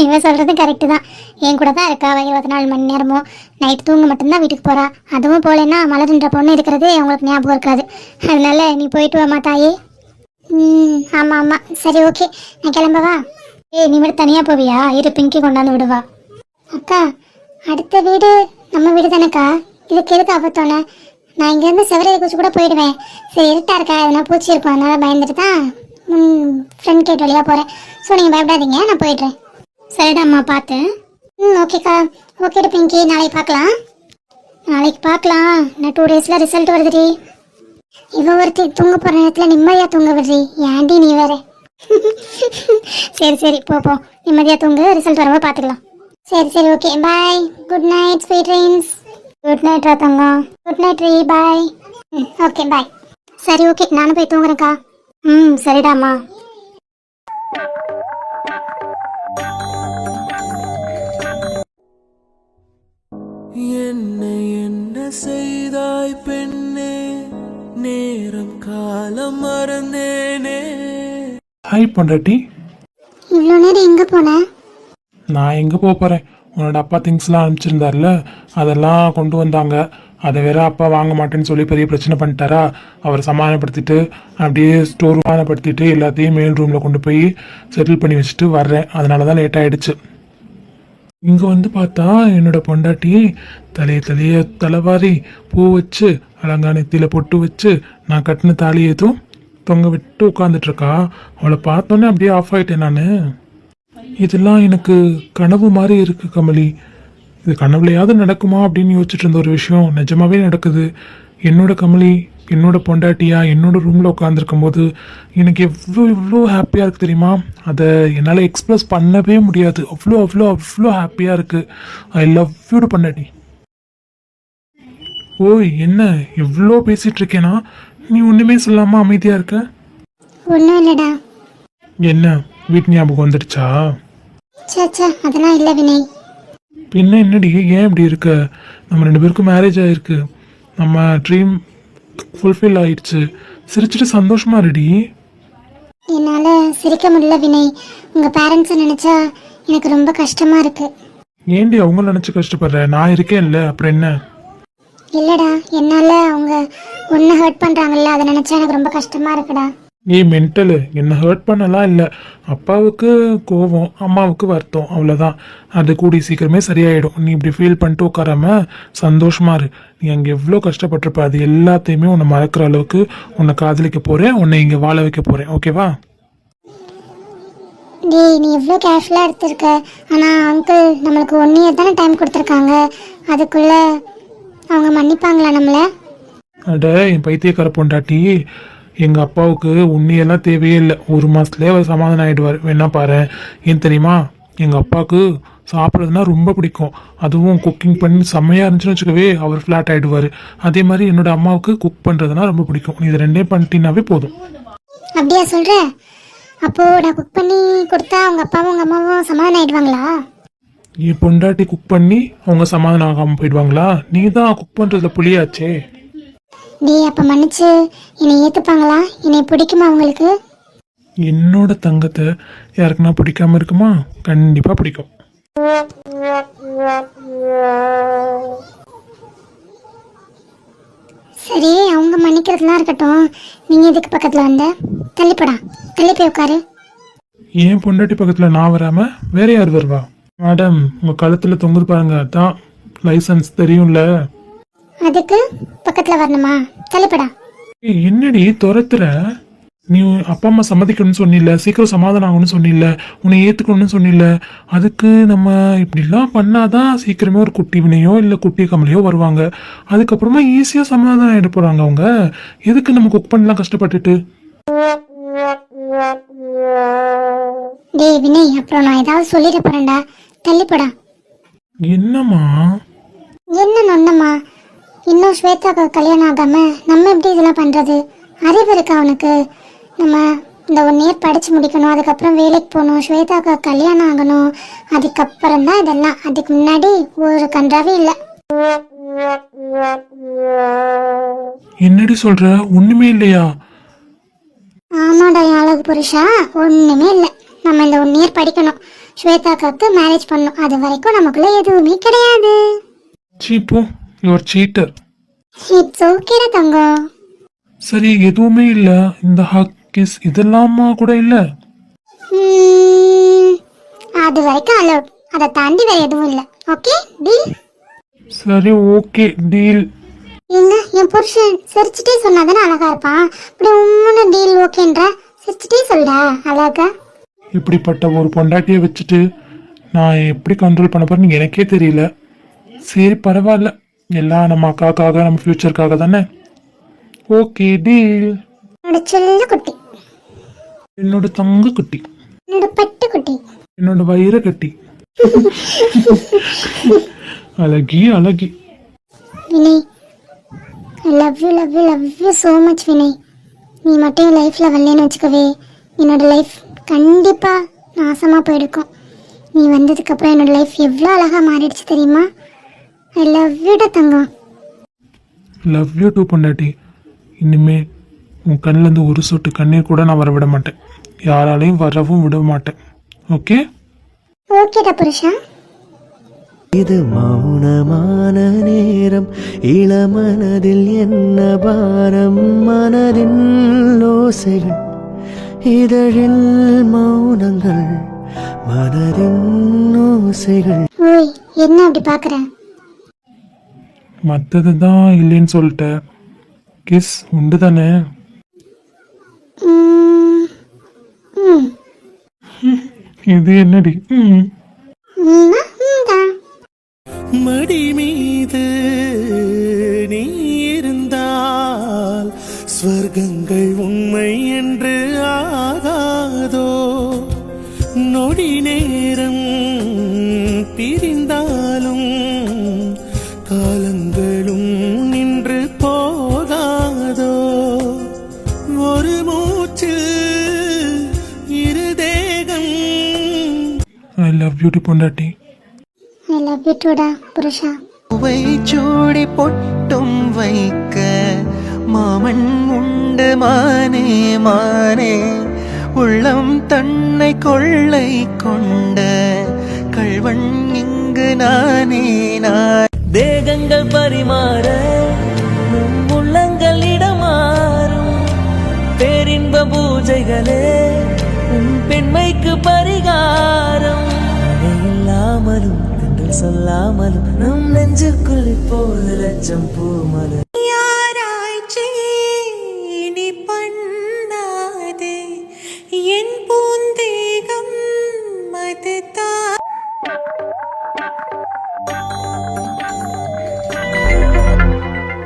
இவன் சொல்கிறது கரெக்டு தான். என் கூட தான் இருக்கா 24 மணி நேரமும். நைட்டு தூங்க மட்டும்தான் வீட்டுக்கு போகிறா. அதுவும் போகலன்னா மலர்ன்ற பொண்ணு இருக்கிறது அவங்களுக்கு ஞாபகம் இருக்காது. அதனால நீ போயிட்டு வாமா தாயே. ஆமாம். சரி, ஓகே, நான் கிளம்பவா? நீ மட்டும் தனியாக போவியா? இரு, பிங்கி கொண்டாந்து விடுவா. அக்கா, அடுத்த வீடு நம்ம வீடு தானேக்கா. இதுக்கு எதுக்கு ஆபத்தோன்னே? நான் இங்கேருந்து செவரையை குச்சி கூட போயிடுவேன். சரி, இருட்டா இருக்கா, எதனா பூச்சி இருக்கும், அதனால பயந்துட்டு தான் ஃப்ரெண்ட் கேட் வழியாக போகிறேன். ஸோ நீங்கள் பயப்படாதீங்க, நான் போயிடுறேன். சரிடாம்மா, பார்த்து. ஓகேக்கா. ஓகேடா பிங்கி, நாளைக்கு பார்க்கலாம். நாளைக்கு பார்க்கலாம். நான் 2 டேஸில் ரிசல்ட் வருதுடி. இவ ஒருத்தி தூங்க போகிற நேரத்தில் நிம்மதியாக தூங்க விடுறி. ஏன்டி நீ வேற? சரி, போ, நிம்மதியாக தூங்கு. ரிசல்ட் வரவோ பார்த்துக்கலாம். சரி, okay, bye. Good night, sweet dreams. Good night தங்கம். குட் நைட் ரீ, பாய். Okay, bye. சரி, ஓகே, நானும் போய் தூங்குறேன்க்கா. சரிடாம்மா. என்ன செய்தாய் பெண்ணே, நேரம் காலம் மறந்தேனே. ஹாய் பொண்டாட்டி. இவ்வளோ நேரம் எங்கே போனேன்? நான் எங்கே போகிறேன்? உன்னோட அப்பா திங்ஸ்லாம் அனுப்பிச்சிருந்தார்ல, அதெல்லாம் கொண்டு வந்தாங்க. அதை வேற அப்பா வாங்க மாட்டேன்னு சொல்லி பெரிய பிரச்சனை பண்ணிட்டாரா. அவரை சமாதானப்படுத்திட்டு அப்படியே ஸ்டோர் சமாதானப்படுத்திட்டு எல்லாத்தையும் மேல் ரூமில் கொண்டு போய் செட்டில் பண்ணி வச்சுட்டு வர்றேன். அதனால தான் லேட் ஆகிடுச்சு. இங்கே வந்து பார்த்தா என்னோட பொண்டாட்டி தலையை தலைவாரி பூ வச்சு அலங்கா நெத்தியில் பொட்டு வச்சு நான் கட்டின தாலி ஏதும் தொங்க விட்டு உட்காந்துட்ருக்கா. அவளை பார்த்தோன்னே அப்படியே ஆஃப் ஆகிட்டேன் நான். இதெல்லாம் எனக்கு கனவு மாதிரி இருக்குது கமலி. இது கனவுலையாவது நடக்குமா அப்படின்னு யோசிச்சுட்டு இருந்த ஒரு விஷயம் நிஜமாவே நடக்குது. என்னோட கமலி என்னோட பொண்டாட்டியா என்னோட ரூமில் உட்காந்துருக்கும் போது எனக்கு எவ்வளோ ஹாப்பியாக இருக்குது தெரியுமா. அதை என்னால் எக்ஸ்பிரஸ் பண்ணவே முடியாது. அவ்வளோ ஹாப்பியாக இருக்குது. ஐ லவ் யூ பொண்டாட்டி. ஓய், என்ன எவ்வளோ பேசிகிட்டு இருக்கேனா? நீ ஒன்றுமே சொல்லாமல் அமைதியாக இருக்க? ஒன்றும் இல்லைடா. என்ன வீட்டு ஞாபகம் வந்துடுச்சா? சே, அதெல்லாம் இல்லை வினய். பின்ன என்னடி, ஏன் இப்படி இருக்க? நம்ம 2 பேருக்கும் மேரேஜ் ஆகிருக்கு. நம்ம ட்ரீம் ஃபுல்ஃபில் ஆயிடுச்சு. சிரிச்சுட்டு சந்தோஷமா இருடி. என்னால் சிரிக்க முடியல வினய். உங்கள் பேரண்ட்ஸை நினச்சா எனக்கு ரொம்ப கஷ்டமாக இருக்குது. ஏண்டி அவங்கள நினச்சி கஷ்டப்படுற? நான் இருக்கேன்ல, அப்புறம் என்ன? இல்லைடா, என்னால் அவங்க ஒன்று ஹர்ட் பண்ணுறாங்கல்ல, அதை நினச்சா எனக்கு ரொம்ப கஷ்டமாக இருக்குடா. மென்டலு என்ன ஹர்ட் பண்ணலாம் இல்லை. அப்பாவுக்கு கோவம், அம்மாவுக்கு வருத்தம், அவ்வளோதான். அது கூடி சீக்கிரமே சரியாயிடும். நீ இப்படி ஃபீல் பண்ணிட்டு உட்காராம சந்தோஷமா இரு. நீ அங்கே எவ்வளோ கஷ்டப்பட்டிருப்ப, அது எல்லாத்தையுமே உன்னை மறக்கிற அளவுக்கு உன்னை காதலிக்க போகிறேன், உன்னை இங்கே வாழ வைக்க போகிறேன். ஓகேவா? டேய், நீ எவ்வளோ கேர்ஃபுல்லாக எடுத்திருக்க. ஆனால் அங்கிள் நம்மளுக்கு 1 இயர் தானே டைம் கொடுத்துருக்காங்க. அதுக்குள்ளே அவங்க மன்னிப்பாங்களா நம்மளை? அட என் பைத்தியக்கார பொண்டாட்டி, எங்கள் அப்பாவுக்கு உண்மையெல்லாம் தேவையே இல்லை. 1 மாதத்துலேயே அவர் சமாதானம் ஆகிடுவார். வேணா பாரு. ஏன் தெரியுமா, எங்கள் அப்பாவுக்கு சாப்பிட்றதுனா ரொம்ப பிடிக்கும். அதுவும் குக்கிங் பண்ணி செம்மையாக இருந்துச்சுன்னு வச்சுக்கவே அவர் ஃப்ளாட் ஆகிடுவார். அதே மாதிரி என்னோட அம்மாவுக்கு குக் பண்ணுறதுனா ரொம்ப பிடிக்கும். நீ இது 2 பண்ணிட்டீங்கன்னாவே போதும். அப்படியா சொல்கிற? அப்போது நான் குக் பண்ணி கொடுத்தா அவங்க அப்பாவும் உங்கள் அம்மாவும் சமாதானம் ஆகிடுவாங்களா? என் பொண்டாட்டி குக் பண்ணி அவங்க சமாதானம் ஆகாமல் போயிடுவாங்களா? நீ தான் குக் பண்ணுறதுல புளியாச்சே. நீ அப்போ மன்னிச்சு என்னை ஏற்றுப்பாங்களா? என்னை பிடிக்குமா அவங்களுக்கு? என்னோட தங்கத்தை யாருக்குன்னா பிடிக்காம இருக்குமா? கண்டிப்பாக பிடிக்கும். சரி, அவங்க மன்னிக்கிற பேசுறதுலாம் இருக்கட்டும், நீங்க எதுக்கு பக்கத்துல வந்த? தள்ளிப்படா, தள்ளி போய் உட்காரு. ஏன் பொண்டாட்டி பக்கத்துல நான் வராம வேற யார் வருவா? மேடம், உங்க கழுத்துல தொங்குது பாருங்க, அதான் லைசன்ஸ் தெரியும்ல. அதுக்கு பக்கத்துல வரணுமா? தள்ளிப்படா. ஏய், என்னடி துரத்துற? நீ அப்பா அம்மா சம்மதிக்கணும்னு சொன்னில்ல, சீக்கிரம் சமாதானம் ஆகணும்னு சொன்னில்ல, உன்னை ஏத்துக்கணும்னு சொன்னில்ல. அதுக்கு நம்ம இப்படிலாம் பண்ணாதான் சீக்கிரமே ஒரு குட்டி வினையோ இல்லை குட்டி கமலையோ வருவாங்க. அதுக்கப்புறமா ஈஸியா சமாதானம் ஆயிட போறாங்க அவங்க. எதுக்கு நம்ம குக் பண்ணலாம் கஷ்டப்பட்டுட்டு? டேய் வினய், அப்புறம் நான் ஏதாவது சொல்லிட போறேன்டா. தள்ளிப்படா. என்னம்மா? என்ன நொன்னம்மா? இன்னும் ஸ்வேதாக்கு கல்யாணம் ஆகாம நம்ம எப்படி இதெல்லாம் பண்றது? அறிவு இருக்கா அவனுக்கு? நம்ம இந்த 1 இயர் படிச்சு முடிக்கணும், அதுக்கப்புறம் வேலைக்கு போகணும், ஸ்வேதாக்கு கல்யாணம் ஆகணும், அதுக்கப்புறம் தான் இதெல்லாம். அதுக்கு முன்னாடி ஒரு கன்றாவே இல்லை. என்னடி சொல்ற? ஒண்ணுமே இல்லையா? ஆமாடா என் அழகு புருஷா, ஒண்ணுமே இல்லை. நம்ம இந்த 1 இயர் படிக்கணும், ஸ்வேதாக்கு மேரேஜ் பண்ணணும், அது வரைக்கும் நமக்குள்ள எதுவுமே கிடையாது. சீப்போ, யுவர் சீட்டர். இட்ஸ் ஓகேடா தங்கம். சரி, எதுவுமே இல்ல. இந்த ஹக் கிஸ் இதெல்லாமா கூட இல்ல? அது வரைக்கும் அலோட், அதை தாண்டி வேற எதுவும் இல்லை. Okay deal? சரி, ஓகே டீல். எங்க என் புருஷன் சிரிச்சுட்டே சொன்னாதானே அழகா இருப்பான். இப்படி உம்முன்னு டீல் ஓகேன்ற சிரிச்சுட்டே சொல்டா அழகா. இப்படிப்பட்ட ஒரு பொண்டாட்டியை வச்சுட்டு நான் எப்படி கண்ட்ரோல் பண்ண போறேன்னு எனக்கே தெரியல. சரி, பரவாயில்ல, எல்லாம் நம்ம அக்காக்காக நம்ம ஃபியூச்சருக்காக தானே. Okay deal. என்னோட செல்ல குட்டி, என்னோட தங்க குட்டி, என்னோட பட்டு குட்டி, என்னோட வயிற கட்டி, அழகி அழகி. Vinay, I love you love you love you so much Vinay. நீ மட்டும் என் லைஃப்பில் வரலன்னு வச்சுக்கவே, என்னோட லைஃப் கண்டிப்பாக நாசமாக போயிருக்கும். நீ வந்ததுக்கப்புறம் என்னோட லைஃப் எவ்வளோ அழகாக மாறிடுச்சு தெரியுமா? ஐ லவ் யூடா தங்கம். லவ் யூ டூ பொண்டாட்டி. இனிமே உன் கண்ணிலேருந்து ஒரு சொட்டு கண்ணீர் கூட நான் வர விட மாட்டேன், யாராலையும் வரவும் விட மாட்டேன். ஓகே? ஓகேடா புருஷா. இது மௌனமான நேரம், இளமனதில் என்ன பாரம், மனதின் ஓசைகள், இதழில் மௌனங்கள், மனதின் ஓசைகள். ஓய், என்ன அப்படி பார்க்குற? மற்றது தான் இல்லைன்னு சொல்லிட்டேன். கிஸ் உண்டு தானே? இது என்னடி? மடி மீது நீ இருந்தால் ஸ்வர்க்கங்கள் உண்மை என்று ஆகாதோ? நொடி நேரம் பிரிந்தாலும் காலங்களும் நின்று போகாதோ? ஒரு மூச்சு இரு தேகம். ஐ லவ் யூ டி பொண்டாட்டி. ஐ லவ் யூ டூடா புருஷா. பூவை சூடி பொட்டும் வைக்க மாமன் உண்டு மானே மானே, உள்ளம் தன்னை கொள்ளை கொண்ட கள்வன் இங்கு நானே நான். தேகங்கள் பரிமாற நம் உள்ளங்கள் இடமாறும், பேரின்ப பூஜைகளே உன் பெண்மைக்கு பரிகாரம். இல்லாமலும் என்று சொல்லாமலும் நம் நெஞ்சுக்குள் இப்போது லட்சம் பூமலர். யாராய்ச்சி நீ பண்ணாதே என் பூந்தேகம் அதுதான்.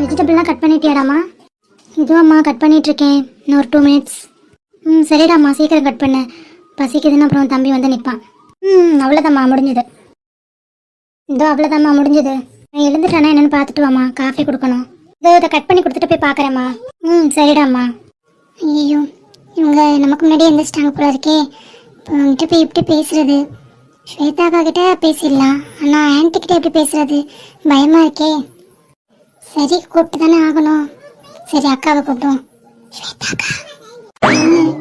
வெஜிடபிள்லாம் கட் பண்ணிட்டியாடாமா? இதுவாம்மா கட் பண்ணிகிட்ருக்கேன், இன்னும் ஒரு 2 மினிட்ஸ். சரிடாம்மா, சீக்கிரம் கட் பண்ணு, பசிக்குதுன்னு அப்புறம் தம்பி வந்து நிற்பான். அவ்வளோதாம்மா முடிஞ்சுது. இதோ அவ்வளோதாம்மா முடிஞ்சுது. நான் எழுந்துட்டானா என்னென்னு பார்த்துட்டு வாம்மா, காஃபி கொடுக்கணும். இதோ இதை கட் பண்ணி கொடுத்துட்டு போய் பார்க்குறேம்மா. சரிடாம்மா. ஐயோ, இவங்க நமக்கு முன்னாடி எந்திரிச்சிட்டாங்க போல இருக்கே. இப்போ அவங்ககிட்ட போய் எப்படி பேசுறது? ஸ்வேதாக்கா கிட்ட பேசிடலாம், ஆனால் ஆன்ட்டிக்கிட்ட எப்படி பேசுறது? பயமாக இருக்கே. சரி, கூப்பிட்டு தானே ஆகணும். சரி, அக்காவை கூப்பிடுவோம். ஸ்வேதாக்கா.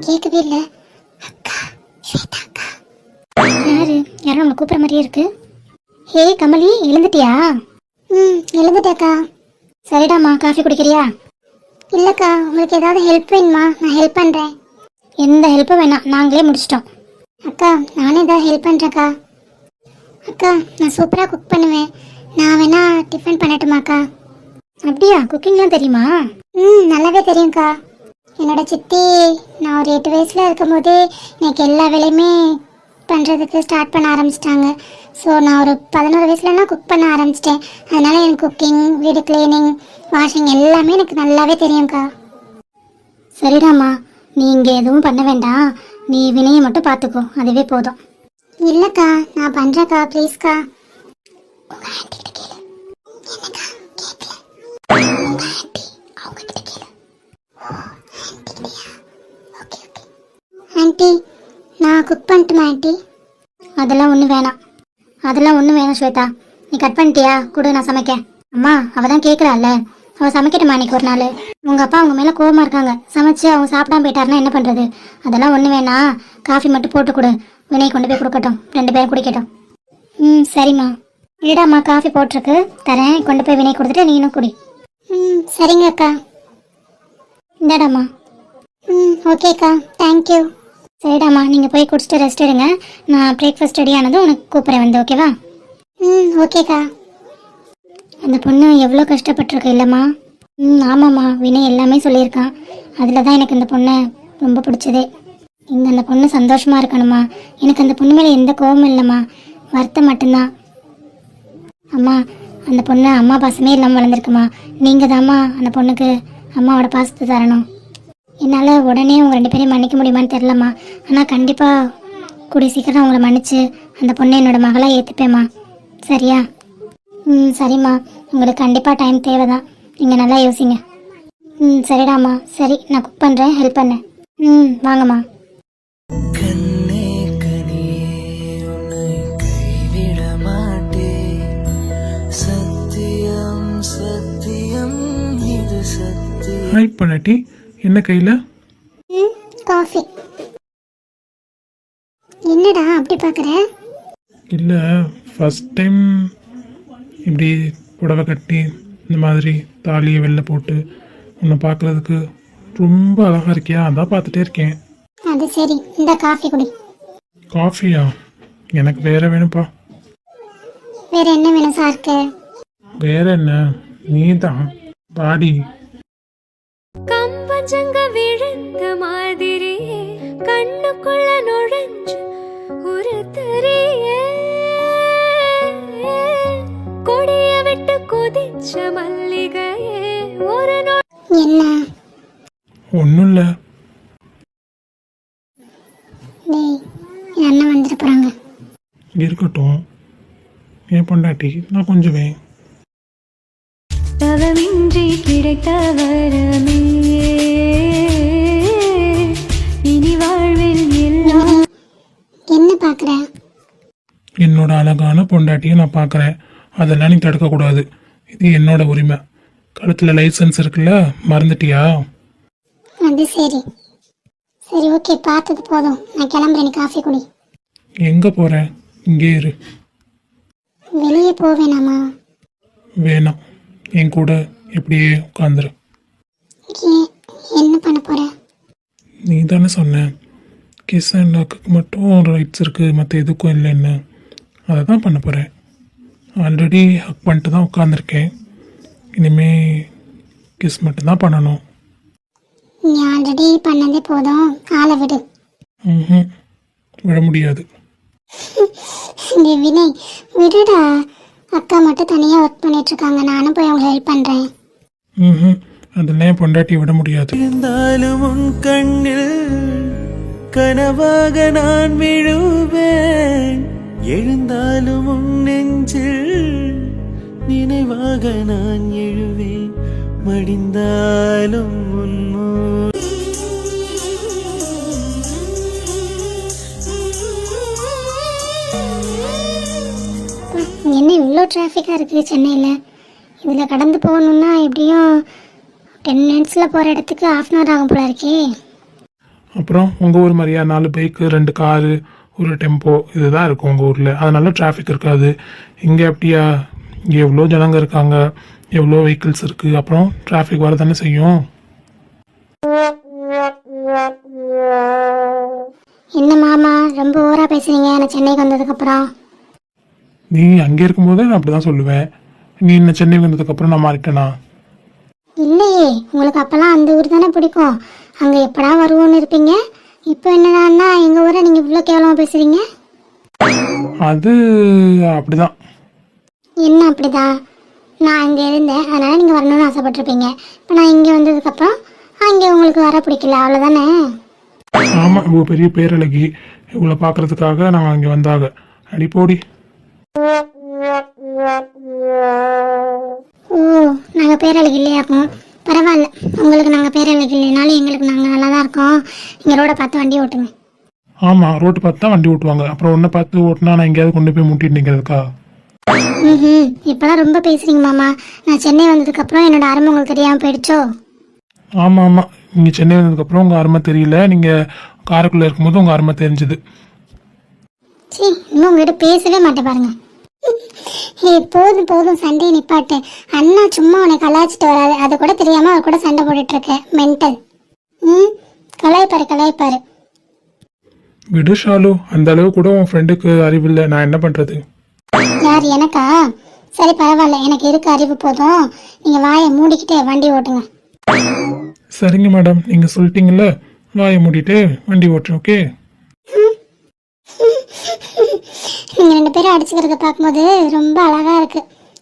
கேட்கவே இல்லை. அக்கா, ஸ்வேதாக்கா. யாரு? யாரும் நம்ம கூப்பிட்ற மாதிரியே இருக்கு. ஹே கமலி, எழுந்துட்டியா? எழுந்துட்டேக்கா. சரிடாம்மா, காஃபி குடிக்கிறியா? இல்லைக்கா, உங்களுக்கு ஏதாவது ஹெல்ப் வேணுமா? நான் ஹெல்ப் பண்ணுறேன். எந்த ஹெல்ப்பும் வேணாம், நாங்களே முடிச்சிட்டோம். அக்கா, நானே ஏதாவது ஹெல்ப் பண்ணுறேக்கா. அக்கா, நான் சூப்பராக குக் பண்ணுவேன். நான் வேணா டிஃபன் பண்ணட்டுமாக்கா? அப்படியா, குக்கிங்லாம் தெரியுமா? நல்லாவே தெரியும்க்கா. என்னோட சித்தி நான் ஒரு 8 வயசில் இருக்கும்போதே எனக்கு எல்லா வேலையுமே பண்ணுறதுக்கு ஸ்டார்ட் பண்ண ஆரம்பிச்சிட்டாங்க. ஸோ நான் ஒரு 11 வயசுலலாம் குக் பண்ண ஆரம்பிச்சிட்டேன். அதனால் எனக்கு குக்கிங், வீடு கிளீனிங், வாஷிங் எல்லாமே எனக்கு நல்லாவே தெரியும்க்கா. சரிடாம்மா, நீ இங்கே எதுவும் பண்ண வேண்டாம். நீ வினையை மட்டும் பார்த்துக்கோ, அதுவே போதும். இல்லைக்கா, நான் பண்ணுறேக்கா, ப்ளீஸ்க்கா. உங்கள் ஆண்டிகிட்ட கேளு. என்னக்கா கேட்கல? உங்கள் ஆண்டி அவங்ககிட்ட கேளு. ஆண்டி, நான் குக் பண்ணட்டுமா ஆண்டி? அதெல்லாம் ஒன்றும் வேணாம் ஸ்வேதா. நீ கட் பண்ணிட்டியா? கூட நான் சமைக்க. அம்மா, அவள் தான் கேட்குறாள்ல, அவள் சமைக்கட்டுமா இன்னைக்கு ஒரு நாள்? உங்கள் அப்பா அவங்க மேலே கோவமாக இருக்காங்க. சமைச்சு அவங்க சாப்பிடாம போயிட்டாருன்னா என்ன பண்ணுறது? அதெல்லாம் ஒன்றும் வேணாம். காஃபி மட்டும் போட்டு கொடு, வினய் கொண்டு போய் கொடுக்கட்டும், 2 பேரும் குடிக்கட்டும். சரிம்மா. இல்லடாம்மா, காஃபி போட்டிருக்கு, தரேன். கொண்டு போய் வினய் கொடுத்துட்டு நீனும் குடி. சரிங்க அக்கா. இந்தாடாம்மா. ஓகேக்கா, தேங்க்யூ. சரிடாம்மா, நீங்கள் போய் குடிச்சிட்டு ரெஸ்ட் எடுங்க. நான் பிரேக்ஃபாஸ்ட் ரெடி ஆனதும் உனக்கு கூப்பிட்றேன் வந்து, ஓகேவா? ஓகேக்கா. அந்த பொண்ணு எவ்வளோ கஷ்டப்பட்டிருக்கு இல்லைம்மா? ஆமாம்மா, வினய் எல்லாமே சொல்லியிருக்கான். அதில் தான் எனக்கு இந்த பொண்ணை ரொம்ப பிடிச்சதே. இங்கே அந்த பொண்ணு சந்தோஷமாக இருக்கணுமா. எனக்கு அந்த பொண்ணு மேலே எந்த கோபமும் இல்லைம்மா, வருத்தம் மட்டும்தான். அம்மா, அந்த பொண்ணு அம்மா பாசமே இல்லாமல் வளர்ந்துருக்குமா. நீங்கள் தாம்மா அந்த பொண்ணுக்கு அம்மாவோட பாசத்தை தரணும். என்னால் உடனே உங்கள் 2 பேரையும் மன்னிக்க முடியுமான்னு தெரிலம்மா. ஆனால் கண்டிப்பாக கூடிய சீக்கிரம் அவங்கள மன்னிச்சு அந்த பொண்ணை என்னோட மகளாக ஏற்றுப்பேம்மா. சரியா? சரிம்மா, உங்களுக்கு கண்டிப்பாக டைம் தேவை தான். நீங்கள் நல்லா யோசிங்க. சரிடாம்மா. சரி, நான் குக் பண்ணுறேன், ஹெல்ப் பண்ணேன். வாங்கம்மா. கண்ணே கனியே உன்னை கைவிட மாட்டேன். சத்தியம் சத்தியம் இது சத்தியம். ஹாய் பண்ணாட்டி, என்ன கையில்? காஃபி. என்னடா அப்படி பார்க்குற? இல்லை, ஃபஸ்ட் டைம் இப்படி புடவை கட்டி இந்த மாதிரி தாலியை வெளில போட்டு உன்னை பார்க்குறதுக்கு ரொம்ப அழகாக இருக்கியா, அதான் பார்த்துட்டே இருக்கேன். அது சரி, இந்த காஃபி குடி. காஃபியா? எனக்கு வேற வேணும்ப்பா. வேற என்ன வேணும் சாருக்கு? வேற என்ன, நீ தான் பாடி. கம்பஞ்சங்க விழுந்த மாதிரி கண்ணுக்குள்ள நுழைஞ்சு ஒரு தெரிய கொடிய விட்டு குதிச்ச மல்லிகையே ஒரு என்ன? ஒன்றும் இல்லை. டேய், என் அண்ணன் வந்துட போகிறாங்க. இருக்கட்டும், என் பொண்டாட்டி நான் கொஞ்சுவேன். தவமின்றி கிடைத்த வரமே இனி வாழ்வில் எல்லாம். என்ன பார்க்குற? என்னோட அழகான பொண்டாட்டியை நான் பார்க்குறேன், அதெல்லாம் நீ தடுக்கக்கூடாது. இது என்னோட உரிமை. கழுத்தில் லைசன்ஸ் இருக்குல்ல, மறந்துட்டியா? அது சரி. சரி, ஓகே, பார்த்தது போதும். நான் கிளம்புறேன், நீ காஃபி குடி. எங்கே போகிறேன்? இங்கே இரு. வெளியே போவேனாமா? வேணாம், என் கூட இப்படியே உட்காந்துரு. என்ன பண்ண போற? நீ தானே சொன்ன கிஸ் அண்ட் ஹக்குக்கு மட்டும் ரைட்ஸ் இருக்குது, மற்ற எதுக்கும் இல்லைன்னு. அதை தான் பண்ண போகிறேன். ஆல்ரெடி ஹக் பண்ணிட்டு தான் உட்காந்துருக்கேன். இனிமே கிஸ் மட்டும்தான் பண்ணணும். நீ ஆல்ரெடி பண்ணதே போதும், ஆளை விடு. விட முடியாது. வினய், விடுடா. அக்கா மட்டும் தனியாக ஒர்க் பண்ணிட்டு இருக்காங்க, நானும் போய் அவங்க ஹெல்ப் பண்ணுறேன். அதெல்லாம் என் பொண்டாட்டி விட முடியாது. இருந்தாலும் உன் கண்ணில் கனவாக நான் விழுவேன். எழுந்தாலும் உன் நெஞ்சில் நினைவாக நான் எழுவேன். மடிந்தாலும் உன் என்ன இவ்வளோ டிராஃபிக்காக இருக்குது சென்னையில்? இதில் கடந்து போகணுன்னா எப்படியும் 10 மினிட்ஸில் போகிற இடத்துக்கு 1/2 hour ஆகும் போல இருக்கே. அப்புறம் உங்கள் ஊர் மாதிரியா 4 பைக்கு 2 காரு 1 டெம்போ இதுதான் இருக்கும் உங்கள் ஊரில், அதனால டிராஃபிக் இருக்காது. இங்கே அப்படியா? இங்கே எவ்வளோ ஜனங்க இருக்காங்க, எவ்வளோ வெஹிக்கிள்ஸ் இருக்குது, அப்புறம் டிராஃபிக் வர தானே செய்யும். என்ன மாமா ரொம்ப ஓவரா பேசுறீங்க நான் சென்னைக்கு வந்ததுக்கப்புறம்? நீ அங்கே இருக்கும்போதே நான் அப்படிதான் சொல்லுவேன். நீ என்ன சென்னை வந்ததுக்கு அப்புறம் நான் மாறிட்டேனா? இல்லையே, உங்களுக்கு அப்பெல்லாம் அந்த ஊர் தானே பிடிக்கும். அங்கே எப்படா வருவோன்னு இருப்பீங்க. இப்போ என்னடான்னா எங்கள் ஊரை நீங்கள் இவ்வளோ கேவலமாக பேசுறீங்க. அது அப்படிதான். என்ன அப்படிதான்? நான் அங்கே இருந்தேன், அதனால நீங்கள் வரணும்னு ஆசைப்பட்டிருப்பீங்க. இப்போ நான் இங்கே வந்ததுக்கப்புறம் அங்கே உங்களுக்கு வர பிடிக்கல, அவ்வளோதானே? ஆமா, இவ்வளோ பெரிய பேரழகி இவ்வளோ பார்க்கறதுக்காக நாங்கள் அங்கே வந்தாங்க. அடி போடி. ஓ, நாங்கள் பேரழகு இல்லையாக்கும்? பரவாயில்ல, உங்களுக்கு நாங்கள் பேரழகு இல்லைனாலும் எங்களுக்கு நாங்கள் நல்லா தான் இருக்கோம். இங்கே ரோடை பார்த்து வண்டி ஓட்டுங்க. ஆமாம், ரோட்டு பார்த்து தான் வண்டி ஓட்டுவாங்க. அப்புறம் ஒன்றை பார்த்து ஓட்டினா நான் எங்கேயாவது கொண்டு போய் முட்டிட்டு நிற்கிறதுக்கா? ம், இப்போலாம் ரொம்ப பேசுறீங்க மாமா. நான் சென்னை வந்ததுக்கப்புறம் என்னோட அருமை உங்களுக்கு தெரியாமல் போயிடுச்சோ? ஆமாம் ஆமாம், நீங்கள் சென்னை வந்ததுக்கப்புறம் உங்கள் அருமை தெரியல, நீங்கள் காருக்குள்ளே இருக்கும்போது உங்கள் அருமை தெரிஞ்சுது. சீ, இன்னும் உங்ககிட்ட பேசவே மாட்டேன் பாருங்க. போதும் போதும், சண்டையை நிப்பாட்டு. அண்ணா சும்மா உன்னை கலாய்ச்சிட்டு வராது, அது கூட தெரியாம அவர் கூட சண்டை போட்டுட்டு இருக்க மென்டல். கலாய்ப்பாரு கலாய்ப்பாரு. விடு ஷாலு, அந்த அளவு கூட உன் ஃப்ரெண்டுக்கு அறிவில்லை, நான் என்ன பண்ணுறது? யார், எனக்கா? சரி பரவாயில்ல, எனக்கு இருக்க அறிவு போதும். நீங்க வாயை மூடிக்கிட்டே வண்டி ஓட்டுங்க. சரிங்க மேடம், நீங்கள் சொல்லிட்டீங்கல்ல, வாயை மூடிட்டு வண்டி ஓட்டுறேன். ஓகே. நீங்க ரெண்டு பேரும் அடிச்சுக்கிறத பார்க்கும்போது ரொம்ப அழகா இருக்கு.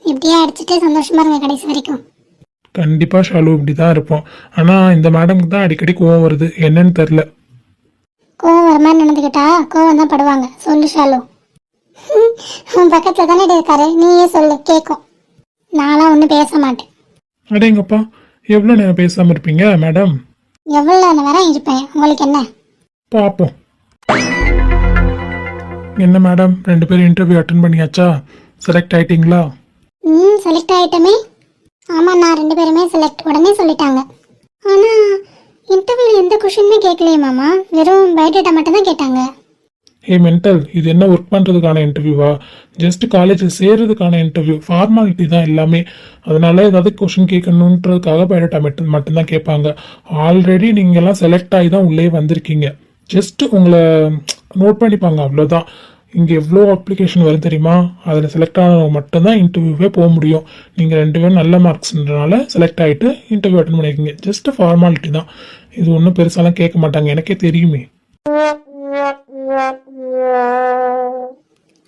இப்படியே அடிச்சுட்டு சந்தோஷமா இருங்க கடைசி வரைக்கும். கண்டிப்பாக ஷாலு இப்படி தான் இருப்போம். ஆனால் இந்த மேடம்க்கு தான் அடிக்கடி கோவம் வருது, என்னன்னு தெரில. கோவம் வர மாதிரி நடந்துக்கிட்டா கோவம் தான் படுவாங்க. சொல்லு ஷாலு. உன் பக்கத்துல தானே இருக்காரு, நீயே சொல்லு கேட்கும். நான்லாம் ஒன்றும் பேச மாட்டேன். அடேங்கப்பா, எவ்வளோ நேரம் பேசாமல் இருப்பீங்க மேடம்? எவ்வளோ நேரம் வரை இருப்பேன், உங்களுக்கு என்ன? பார்ப்போம். என்ன மேடம், 2 பேரும் இன்டர்வியூ அட்டன் பண்ணியாச்சா? செலக்ட் ஆயிட்டீங்களா? செலக்ட் ஆயிட்டமே. ஆமாம், நான் 2 பேருமே செலக்ட் உடனே சொல்லிட்டாங்க. ஆனால் இன்டர்வியூவில் எந்த கொஷினுமே கேட்கலையே மாமா, வெறும் பயோடேட்டா மட்டும் தான் கேட்டாங்க. ஏ மென்டல், இது என்ன ஒர்க் பண்ணுறதுக்கான இன்டர்வியூவா? ஜஸ்ட் காலேஜில் சேர்றதுக்கான இன்டர்வியூ, ஃபார்மாலிட்டி தான் எல்லாமே. அதனால ஏதாவது கொஷின் கேட்கணுன்றதுக்காக பயோடேட்டா மட்டும்தான் கேட்பாங்க. ஆல்ரெடி நீங்கள்லாம் செலக்ட் ஆகி தான் உள்ளே வந்திருக்கீங்க. ஜஸ்ட் உங்களை நோட் பண்ணிப்பாங்க, அவ்வளோதான். இங்கே எவ்வளோ அப்ளிகேஷன் வரும் தெரியுமா? அதில் செலக்ட் ஆனவங்க மட்டும்தான் இன்டர்வியூவே போக முடியும். நீங்கள் 2 பேரும் நல்ல மார்க்ஸ்ன்றனால செலக்ட் ஆகிட்டு இன்டர்வியூ அட்டன் பண்ணியிருக்கீங்க. ஜஸ்ட் ஃபார்மாலிட்டி தான், இது ஒன்றும் பெருசாலாம் கேட்க மாட்டாங்க, எனக்கே தெரியுமே.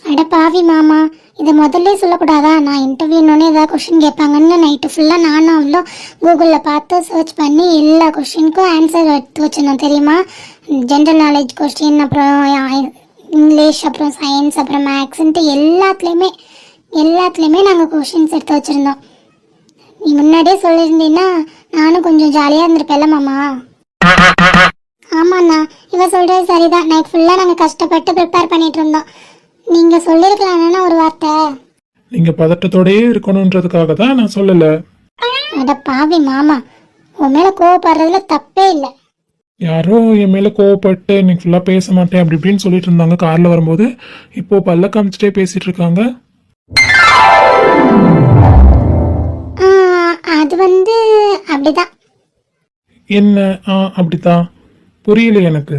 அட பாவி மாமா, இதை முதல்ல சொல்லக்கூடாதா? நான் இன்டர்வியூனோடனே ஏதாவது கொஷின் கேட்பாங்கன்னு நைட்டு ஃபுல்லாக நானும் அவ்வளோ கூகுளில் பார்த்து சர்ச் பண்ணி எல்லா கொஷினுக்கும் ஆன்சர் எடுத்து வச்சிருந்தோம் தெரியுமா? ஜென்ரல் நாலேஜ் கொஸ்டின், அப்புறம் இங்கிலீஷ், அப்புறம் சயின்ஸ், அப்புறம் மேக்ஸுன்ட்டு எல்லாத்துலேயுமே நாங்கள் கொஷின்ஸ் எடுத்து வச்சுருந்தோம். நீ முன்னாடியே சொல்லியிருந்தீங்கன்னா நானும் கொஞ்சம் ஜாலியாக இருந்திருப்பேன்ல மாமா. ஆமாண்ணா, இவ சொல்கிறது சரிதான். நைட் ஃபுல்லாக நாங்கள் கஷ்டப்பட்டு ப்ரிப்பேர் பண்ணிகிட்டு இருந்தோம். நீங்கள் சொல்லியிருக்கலாம்னா ஒரு வார்த்தை. நீங்கள் பதட்டத்தோடயே இருக்கணுன்றதுக்காக தான் நான் சொல்லலை. அட பாவி மாமா, உன் மேலே கோவப்படுறதுல தப்பே இல்லை. யாரோ என் மேலே கோவப்பட்டு இன்னைக்கு ஃபுல்லாக பேச மாட்டேன் அப்படி இப்படின்னு சொல்லிட்டு இருந்தாங்க காரில் வரும்போது. இப்போ பல்ல காமிச்சிட்டே பேசிட்டு இருக்காங்க. அது அப்படிதான். என்ன அப்படித்தான்? புரியல எனக்கு.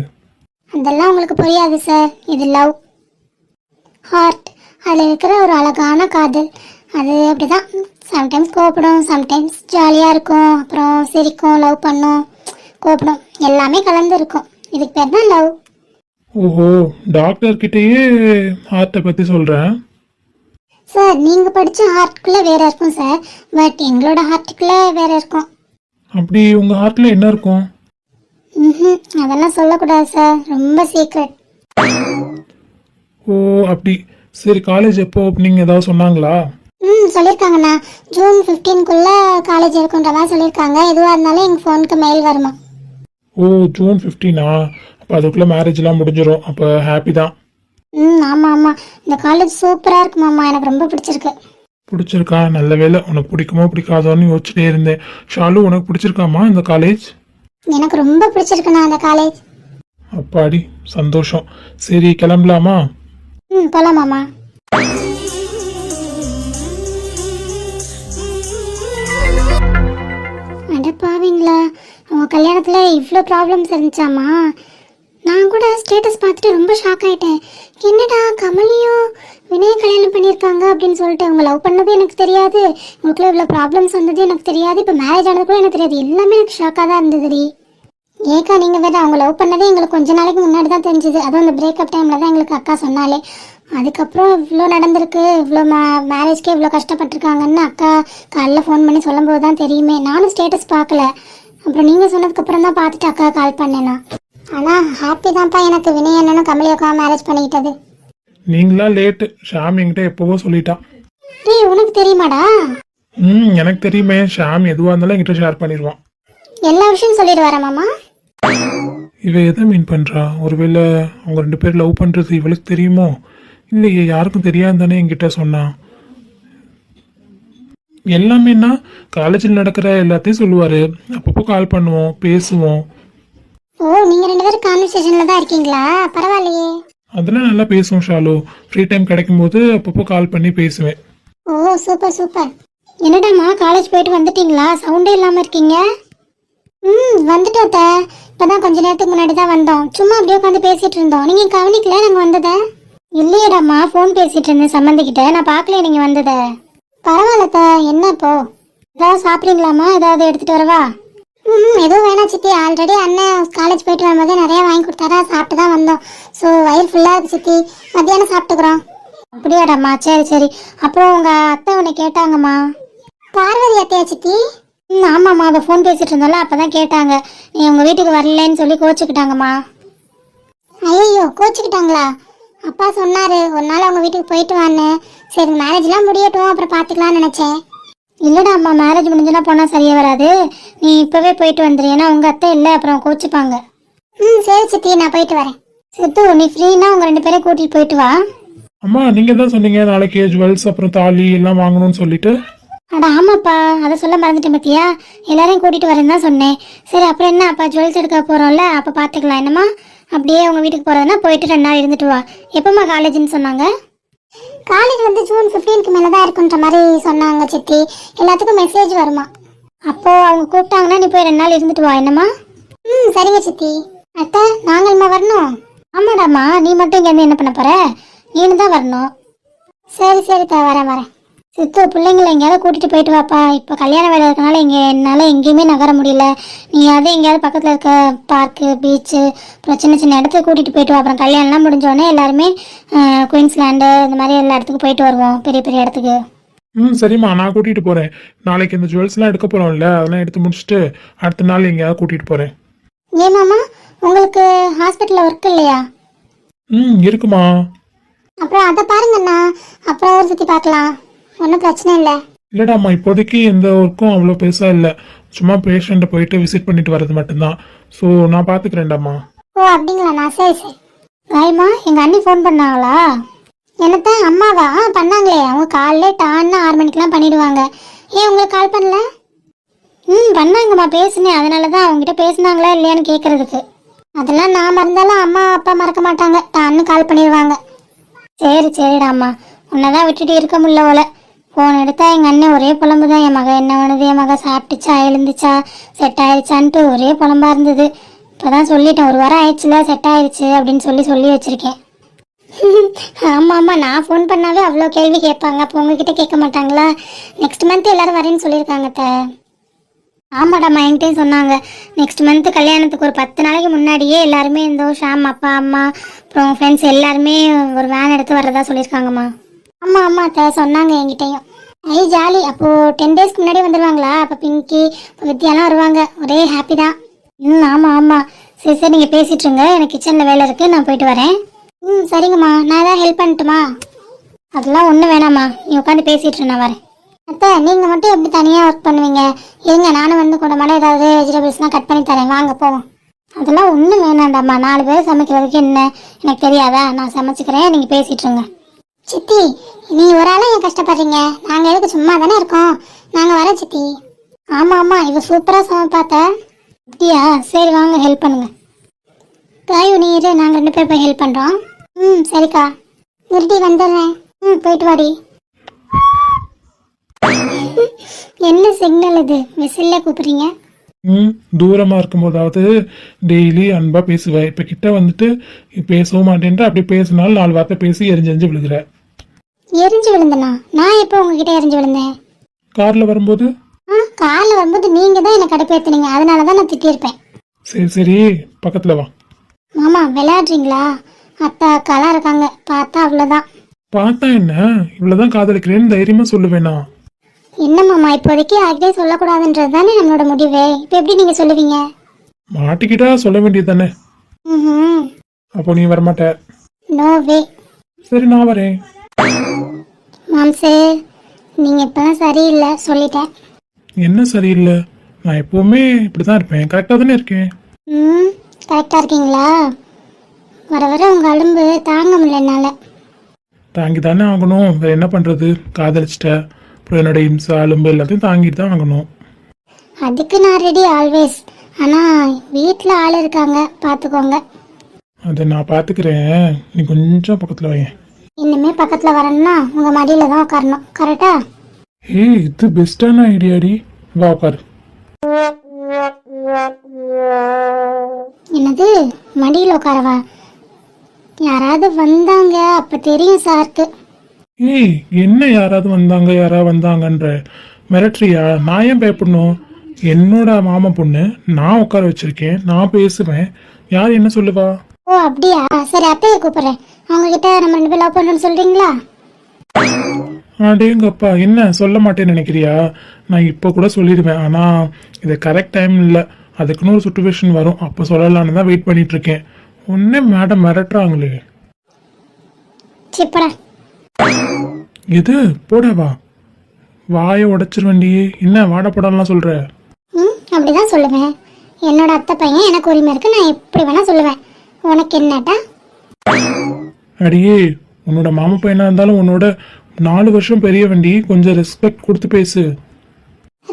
அதெல்லாம் உங்களுக்கு புரியாது சார். இது லவ் ஹார்ட், அதில் இருக்கிற ஒரு அழகான காதல். அது அப்படிதான். சம்டைம்ஸ் கோவப்படும், சம்டைம்ஸ் ஜாலியாக இருக்கும், அப்புறம் சிரிக்கும், லவ் பண்ணும், கோபப்படும், எல்லாமே கலந்து இருக்கும். இதுக்கு பேர் தான் லவ். ஓஹோ, டாக்டர்கிட்டயே ஹார்ட்டை பற்றி சொல்கிறேன் சார். நீங்கள் படித்த ஹார்ட்டுக்குள்ளே வேற இருக்கும் சார், பட் எங்களோட ஹார்ட்டுக்குள்ளே வேற இருக்கும். அப்படி உங்கள் ஹார்ட்டில் என்ன இருக்கும்? அதெல்லாம் சொல்லக்கூடாது சார், ரொம்ப சீக்ரெட். ஓ அப்படி. சரி, காலேஜ் எப்போ ஓப்பனிங் ஏதாவது சொன்னாங்களா? சொல்லியிருக்காங்கண்ணா. ஜூன் 15க்குள்ளே காலேஜ் இருக்குன்றதா சொல்லியிருக்காங்க. எதுவாக இருந்தாலும் எங்கள் ஃபோனுக்கு மெயில் வருமா. ஓ, ஜூன் 15ஆ? அப்போ அதுக்குள்ளே மேரேஜ்லாம் முடிஞ்சிடும். அப்போ ஹாப்பி தான். ஆமாம் ஆமாம், இந்த காலேஜ் சூப்பராக இருக்கு மாமா, எனக்கு ரொம்ப பிடிச்சிருக்கு. பிடிச்சிருக்கா? நல்ல வேலை. உனக்கு பிடிக்குமோ பிடிக்காதோன்னு யோசிச்சுட்டே இருந்தேன். ஷாலு, உனக்கு பிடிச்சிருக்காமா இந்த காலேஜ்? எனக்கு ரொம்ப பிடிச்சிருக்குண்ணா இந்த காலேஜ். அப்பாடி, சந்தோஷம். சரி, கிளம்பலாமா? போகலாம் மாமா. அடப்பாவீங்களா, அவங்க கல்யாணத்தில் இவ்வளோ ப்ராப்ளம்ஸ் இருந்துச்சாமா? நான் கூட ஸ்டேட்டஸ் பார்த்துட்டு ரொம்ப ஷாக் ஆயிட்டேன். என்னடா கமலியும் வினய் கல்யாணம் பண்ணியிருக்காங்க அப்படின்னு சொல்லிட்டு. அவங்க லவ் பண்ணது எனக்கு தெரியாது, உங்களுக்குள்ள இவ்வளோ ப்ராப்ளம்ஸ் வந்தது எனக்கு தெரியாது, இப்போ மேரேஜ் ஆனது கூட எனக்கு தெரியாது. எல்லாமே எனக்கு ஷாக்காக தான் இருந்ததுடி. ஏக்கா நீங்கள் வேறு அவங்க லவ் பண்ணதே எங்களுக்கு கொஞ்ச நாளைக்கு முன்னாடி தான் தெரிஞ்சுது. அதுவும் அந்த பிரேக்கப் டைமில் தான் எங்களுக்கு அக்கா சொன்னாலே. அதுக்கப்புறம் இவ்வளோ நடந்திருக்கு, இவ்வளோ மேரேஜ்க்கே இவ்வளோ கஷ்டப்பட்டிருக்காங்கன்னு அக்கா காலைல ஃபோன் பண்ணி சொல்லும்போது தான் தெரியுமே. நானும் ஸ்டேட்டஸ் பார்க்கல, அப்புறம் நீங்கள் சொன்னதுக்கப்புறம் தான் பார்த்துட்டு அக்கா கால் பண்ணேண்ணா. ஆனால் ஹாப்பி தான்ப்பா எனக்கு வினய் அண்ணனும் கமலி அக்கா மேரேஜ் பண்ணிக்கிட்டது. நீங்களா லேட்டு, ஷாம் என்கிட்ட எப்போவோ சொல்லிட்டான். டேய் உனக்கு தெரியுமாடா? எனக்கு தெரியுமே, ஷாம் எதுவாக இருந்தாலும் என்கிட்ட ஷேர் பண்ணிடுவான். எல்லா விஷயம் சொல்லிட்டு வரேன் மாமா. இவ எதை மீன் பண்றா? ஒருவேளை அவங்க 2 பேர் லவ் பண்றது இவளுக்கு தெரியுமோ? இல்லையே, யாருக்கும் தெரியாது தானே என்கிட்ட சொன்னா. எல்லாமேனா காலேஜில் நடக்கிற எல்லாத்தையும் சொல்லுவாரு. அப்பப்போ கால் பண்ணுவோம், பேசுவோம். ஓ நீங்க 2 பேரும் கான்வர்சேஷன்ல தான் இருக்கீங்களா? பரவாயில்லையே. அதெல்லாம் நல்லா பேசுவோம் ஷாலு. ஃப்ரீ டைம் கிடைக்கும் போது அப்பப்போ கால் பண்ணி பேசுவேன். ஓ சூப்பர் சூப்பர். என்னடாம்மா காலேஜ் போயிட்டு வந்துட்டீங்களா? சவுண்டே இல்லாம இருக்கீங்க. வந்துட்டோம் அத்தை. இப்பதான் கொஞ்ச நேரத்துக்கு முன்னாடி தான் வந்தோம். சும்மா அப்படியே உட்காந்து பேசிட்டு இருந்தோம். நீங்க கவனிக்கல நாங்க வந்தத? இல்லையடாம்மா, ஃபோன் பேசிட்டு இருந்தேன் சம்மந்திக்கிட்ட, நான் பார்க்கல நீங்க வந்தத. பரவாயில்ல அத்தை. என்ன இப்போ ஏதாவது சாப்பிட்றீங்களாம்மா? ஏதாவது எடுத்துட்டு வரவா? எதுவும் வேணாம் சித்தி. ஆல்ரெடி அண்ணன் காலேஜ் போயிட்டு வரும்போதே நிறைய வாங்கி கொடுத்தாரா, சாப்பிட்டு தான் வந்தோம். ஸோ வயிறு ஃபுல்லாக இருக்கு சித்தி. மத்தியானம் சாப்பிட்டுக்கிறோம். அப்படியாடாம்மா, சரி சரி. அப்புறம் உங்க அத்தை உன்னை கேட்டாங்கம்மா. பார்வதி அத்தையா சித்தி? ஆமாம்மா, அதை ஃபோன் பேசிட்டு இருந்தோம்ல, அப்பதான் கேட்டாங்க. நீ உங்க வீட்டுக்கு வரலன்னு சொல்லி கோச்சிக்கிட்டாங்கம்மா. ஐயோ கோச்சிக்கிட்டாங்களா? அப்பா சொன்னாரு ஒரு நாள் அவங்க வீட்டுக்கு போயிட்டு வான்னு. சரி மேரேஜ்லாம் முடியட்டும் அப்புறம் பார்த்துக்கலாம்னு நினைச்சேன். இல்லடா அம்மா, மேரேஜ் முடிஞ்சுனா போனால் சரியாக வராது. நீ இப்போவே போயிட்டு வந்துடு, ஏன்னா உங்கள் அத்தை இல்லை அப்புறம் கோச்சிப்பாங்க. சரி சித்தி, நான் போயிட்டு வரேன். சித்து நீ ஃப்ரீனா உங்கள் 2 பேரையும் கூட்டிகிட்டு போயிட்டு வா. அம்மா நீங்க தான் சொன்னீங்க நாளைக்கு ஜுவல்ஸ் அப்புறம் தாலி எல்லாம் வாங்கணும்னு சொல்லிட்டு. அட ஆமாப்பா, அதை சொல்ல மறந்துட்டேன் பத்தியா. எல்லாரையும் கூட்டிகிட்டு வரேன்னு தான் சொன்னேன். சரி அப்புறம் என்ன, அப்பா ஜுவல்ஸ் எடுக்க போகிறோம்ல, அப்போ பார்த்துக்கலாம். என்னம்மா அப்படியே உங்கள் வீட்டுக்கு போகிறதுனா போயிட்டு 2 நாள் இருந்துட்டு வா. எப்போம்மா காலேஜ்னு சொன்னாங்க? காலேஜ் வந்து ஜூன் 15க்கு மேலே தான் இருக்குன்ற மாதிரி சொன்னாங்க சித்தி. எல்லாத்துக்கும் மெசேஜ் வருமா. அப்போ அவங்க கூப்பிட்டாங்கன்னா நீ போய் 2 நாள் இருந்துட்டு வா. என்னம்மா? சரிங்க சித்தி. அத்தை நாங்கள்மா வரணும்? ஆமாடாம்மா, நீ மட்டும் இங்கேருந்து என்ன பண்ண போற? நீனு தான் வரணும். சரி சரி வரேன் வரேன். சித்து பிள்ளைங்களை எங்கேயாவது கூட்டிகிட்டு போயிட்டு வாப்பா. இப்போ கல்யாண வேலை இருக்கனால என்னால் எங்கேயுமே நகர முடியல. நீ அதே எங்கேயாவது பக்கத்தில் இருக்க பார்க்கு, பீச்சு, அப்புறம் சின்ன சின்ன இடத்துக்கு கூட்டிகிட்டு போயிட்டு வா. அப்புறம் கல்யாணம்லாம் முடிஞ்சோடனே எல்லாருமே குயின்ஸ்லாண்டு இந்த மாதிரி எல்லா இடத்துக்கும் போயிட்டு வருவோம், பெரிய பெரிய இடத்துக்கு. சரிம்மா, நான் கூட்டிட்டு போறேன். நாளைக்கு இந்த ஜுவல்ஸ்லாம் எடுக்க போறோம்ல, அதெல்லாம் எடுத்து முடிச்சுட்டு அடுத்த நாள் எங்கேயாவது கூட்டிட்டு போறேன். ஏமாமா உங்களுக்கு ஹாஸ்பிட்டலில் ஒர்க் இல்லையா? இருக்குமா. அப்புறம் அதை பாருங்கண்ணா, அப்புறம் ஒரு சுற்றி பார்க்கலாம், ஒன்றும் பிரச்சனை இல்லை. இல்லடாம்மா, இப்போதைக்கு எந்த ஒர்க்கும் அவ்வளோ பெருசா இல்லை. சும்மா பேஷண்ட்டை போயிட்டு விசிட் பண்ணிட்டு வர்றது மட்டும்தான். ஸோ நான் பார்த்துக்கிறேன்டாம்மா. ஓ அப்படிங்களாண்ணா, சரி சரி. ராய்மா எங்கள் அண்ணி ஃபோன் பண்ணாங்களா? என்னத்த அம்மாவா? பண்ணாங்களே, அவங்க காலையிலே டான்னு 6 மணிக்கெலாம் பண்ணிடுவாங்க. ஏன் உங்களுக்கு கால் பண்ணல? பண்ணாங்கம்மா, பேசுனேன். அதனால தான் அவங்ககிட்ட பேசுனாங்களா இல்லையான்னு கேட்குறதுக்கு. அதெல்லாம் நான் மறந்தாலும் அம்மா அப்பா மறக்க மாட்டாங்க, டான்னு கால் பண்ணிடுவாங்க. சரி சரிடாம்மா, உன்னை தான் விட்டுட்டு இருக்க முடியல போல. ஃபோன் எடுத்தா எங்கள் அண்ணன் ஒரே புலம்பு தான். என் மக என்ன பண்ணுது, என் மக சாப்பிட்டுச்சா, எழுந்துச்சா, செட் ஆயிடுச்சான்ட்டு ஒரே புலம்பா இருந்தது. இப்போ தான் சொல்லிட்டேன், 1 வாரம் ஆயிடுச்சுல, செட் ஆயிடுச்சு அப்படின்னு சொல்லி வச்சுருக்கேன். ஆமாம் ஆமாம், நான் ஃபோன் பண்ணாவே அவ்வளோ கேள்வி கேட்பாங்க. அப்போ உங்ககிட்ட கேட்க மாட்டாங்களா? நெக்ஸ்ட் மந்த் எல்லோரும் வரேன்னு சொல்லியிருக்காங்க த. ஆமாடாம்மா, என்கிட்டையும் சொன்னாங்க. நெக்ஸ்ட் மந்த்து கல்யாணத்துக்கு ஒரு 10 நாளைக்கு முன்னாடியே எல்லாருமே இந்த ஷாம் அப்பா அம்மா அப்புறம் ஃப்ரெண்ட்ஸ் எல்லாருமே ஒரு வேன் எடுத்து வர்றதா சொல்லியிருக்காங்கம்மா. ஆமாம் ஆமாம் அத்தை சொன்னாங்க என்கிட்டையும். ஜாலி. அப்போது 10 டேஸ்க்கு முன்னாடி வந்துடுவாங்களா? அப்போ பிங்கி வித்யாலாம் வருவாங்க. ஒரே ஹாப்பி தான். ஆமாம் ஆமாம். சரி சரி, நீங்கள் பேசிட்டுருங்க, எனக்கு கிச்சனில் வேலை இருக்குது, நான் போயிட்டு வரேன். சரிங்கம்மா, நான் ஏதாவது ஹெல்ப் பண்ணட்டுமா? அதெல்லாம் ஒன்றும் வேணாம்மா, நீ உட்காந்து பேசிட்டு நான் வரேன். அத்தை நீங்கள் மட்டும் எப்படி தனியாக ஒர்க் பண்ணுவீங்க? இருங்க, நானும் வந்து கூட மேலே ஏதாவது வெஜிடபிள்ஸ்லாம் கட் பண்ணி தரேன், வாங்க போவோம். அதெல்லாம் ஒன்றும் வேணாண்டாம்மா, 4 பேர் சமைக்கிறதுக்கு என்ன எனக்கு தெரியாதா? நான் சமைச்சிக்கிறேன், நீங்கள் பேசிட்டுருங்க. சித்தி நீ ஒரு ஆளாக ஏன் கஷ்டப்படுறீங்க? நாங்கள் எதுக்கு சும்மா தானே இருக்கோம், நாங்கள் வரோம் சித்தி. ஆமாம் ஆமாம், இவ சூப்பராக சமைப்பாத்த. அப்படியா? சரி வாங்க ஹெல்ப் பண்ணுங்க. காயு நீ இரு, நாங்கள் 2 பேர் போய் ஹெல்ப் பண்ணுறோம். சரிக்கா, இருட்டி வந்துடுறேன். போயிட்டு வாடி. என்ன சிக்னல் இது? விசில்ல கூப்பிடுறீங்க? தூரமா இருக்கும்போதாவது டெய்லி அன்பா பேசுவேன். இப்ப கிட்ட வந்துட்டு பேசவும் மாட்டேன்ற, அப்படி பேசினாலும் 4 வார்த்தை பேசி எரிஞ்சு விழுகிற. எரிஞ்சு விழுந்தனா? நான் எப்போ உங்ககிட்ட எரிஞ்சு விழுந்தேன்? கார்ல வரும்போது. காலைல வரும்போது நீங்க தான் என்னை கடுப்பேத்துனீங்க, அதனால தான் நான் திட்டியிருப்பேன். சரி சரி, பக்கத்துல வா. மாமா விளையாடுறீங்களா? அத்தா அக்காலாம் இருக்காங்க, பார்த்தா அவ்வளோதான். பார்த்தா என்ன, இவ்வளவுதான் காதலிக்கிறேன்னு தைரியமா சொல்லுவேனா? என்ன மாமா, இப்போதைக்கு யார்கிட்டயும் சொல்லக்கூடாதுன்றது தானே நம்மளோட முடிவு. இப்போ எப்படி நீங்க சொல்லுவீங்க? மாட்டிக்கிட்டா சொல்ல வேண்டியது தானே. ம், அப்போ நீ வரமாட்ட. நோ வே. சரி நான் வரேன். மாம்சே, நீங்க இப்பதான் சரியில்லை சொல்லிட்டேன். என்ன சரியில்லை? நான் எப்பவுமே இப்படிதான் இருப்பேன். கரெக்டா தானே இருக்கேன். கரெக்டா இருக்கீங்களா? வர வர உங்க அலும்பு தாங்க முடியல என்னால. தாங்கி தானே ஆகணும், வேற என்ன பண்றது? காதலிச்சிட்ட அப்புறம் என்னோட இம்சா அலும்பு எல்லாத்தையும் தாங்கிட்டு தான் ஆகணும். அதுக்கு நான் ரெடி ஆல்வேஸ். ஆனா வீட்டில் ஆள் இருக்காங்க, பார்த்துக்கோங்க. அதை நான் பாத்துக்கிறேன், நீ கொஞ்சம் பக்கத்துல வையேன். இன்னுமே பக்கத்துல வரணும்னா உங்க மடியில தான் உட்காரணும், கரெக்டா? ஏய், இது பெஸ்டான ஐடியாடி. வா உட்காரு. என்னது, மடியில உட்காரவா? யாராவது வந்தாங்க அப்ப தெரியும் சாருக்கு. ஏய், என்ன யாராவது வந்தாங்கன்ற மிரட்டுறியா? நான் ஏன் பயப்படணும்? என்னோட மாமா பொண்ணு, நான் உட்கார வச்சிருக்கேன், நான் பேசுவேன், யார் என்ன சொல்லுவா? ஓ அப்படியா? சரி, அத்தையை கூப்பிடுறேன். அவங்க கிட்ட நம்ம 2 பேர் லவ் பண்ணணும்னு சொல்றீங்களா? அடேங்கப்பா, என்ன சொல்ல மாட்டேன்னு நினைக்கிறியா? நான் இப்போ கூட சொல்லிடுவேன், ஆனா இது கரெக்ட் டைம் இல்லை. அதுக்குன்னு ஒரு சுச்சுவேஷன் வரும், அப்போ சொல்லலான்னு தான் வெயிட் பண்ணிட்டு இருக்கேன். ஒன்னே மேடம் மிரட்டுறாங்களே. சிப்படா. இது போடவா? வாயை உடைச்சிருவண்டி. என்ன வாடப்படலாம் சொல்ற? அப்படிதான் சொல்லுவேன். என்னோட அத்தை பையன், எனக்கு உரிமை இருக்கு, நான் எப்படி வேணா சொல்லுவேன். உனக்கு என்னட்டா? அடியே, உன்னோட மாமா பையனா இருந்தாலும் உன்னோட 4 வருஷம் பெரிய வண்டி, கொஞ்சம் ரெஸ்பெக்ட் கொடுத்து பேசு.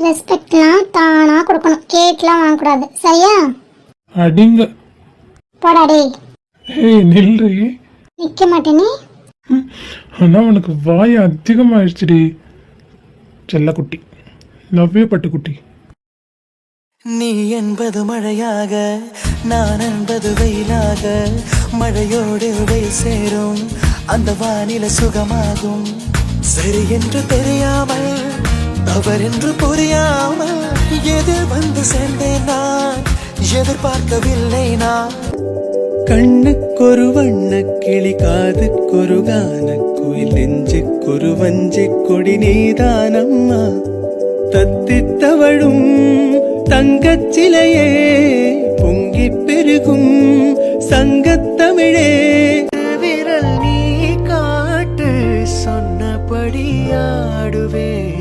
ரெஸ்பெக்ட்லாம் தானா கொடுக்கணும், கேட்லாம் வாங்கக்கூடாது, சரியா? அடிங்க. போடா டேய். ஏய் நில்றி. நிக்க மாட்டேனே. ஆனா உனக்கு வாய் அதிகமாயிடுச்சுடி செல்லக்குட்டி. லவ்வே பட்டுக்குட்டி. நீ என்பது மழையாக, நான் என்பது வெயிலாக, மழையோடு வெயில் சேரும், அந்த வானில சுகமாகும். சரி என்று தெரியாமல், தவறென்று புரியாமல், எதிர் வந்து சேர்ந்தேன் நான், எதிர்பார்க்கவில்லை நான். கண்ணுக்கொரு வண்ண கிளி, காதுக்கொரு கான குயில், நெஞ்சுக்கொரு வஞ்சி கொடி நீதானம்மா. தத்தித்தவழும் தங்கச் சிலையே, பொங்கி பெருகும் சங்கத்தமிழே. விரல் நீ காட்டு, சொன்னபடி ஆடுவேன்.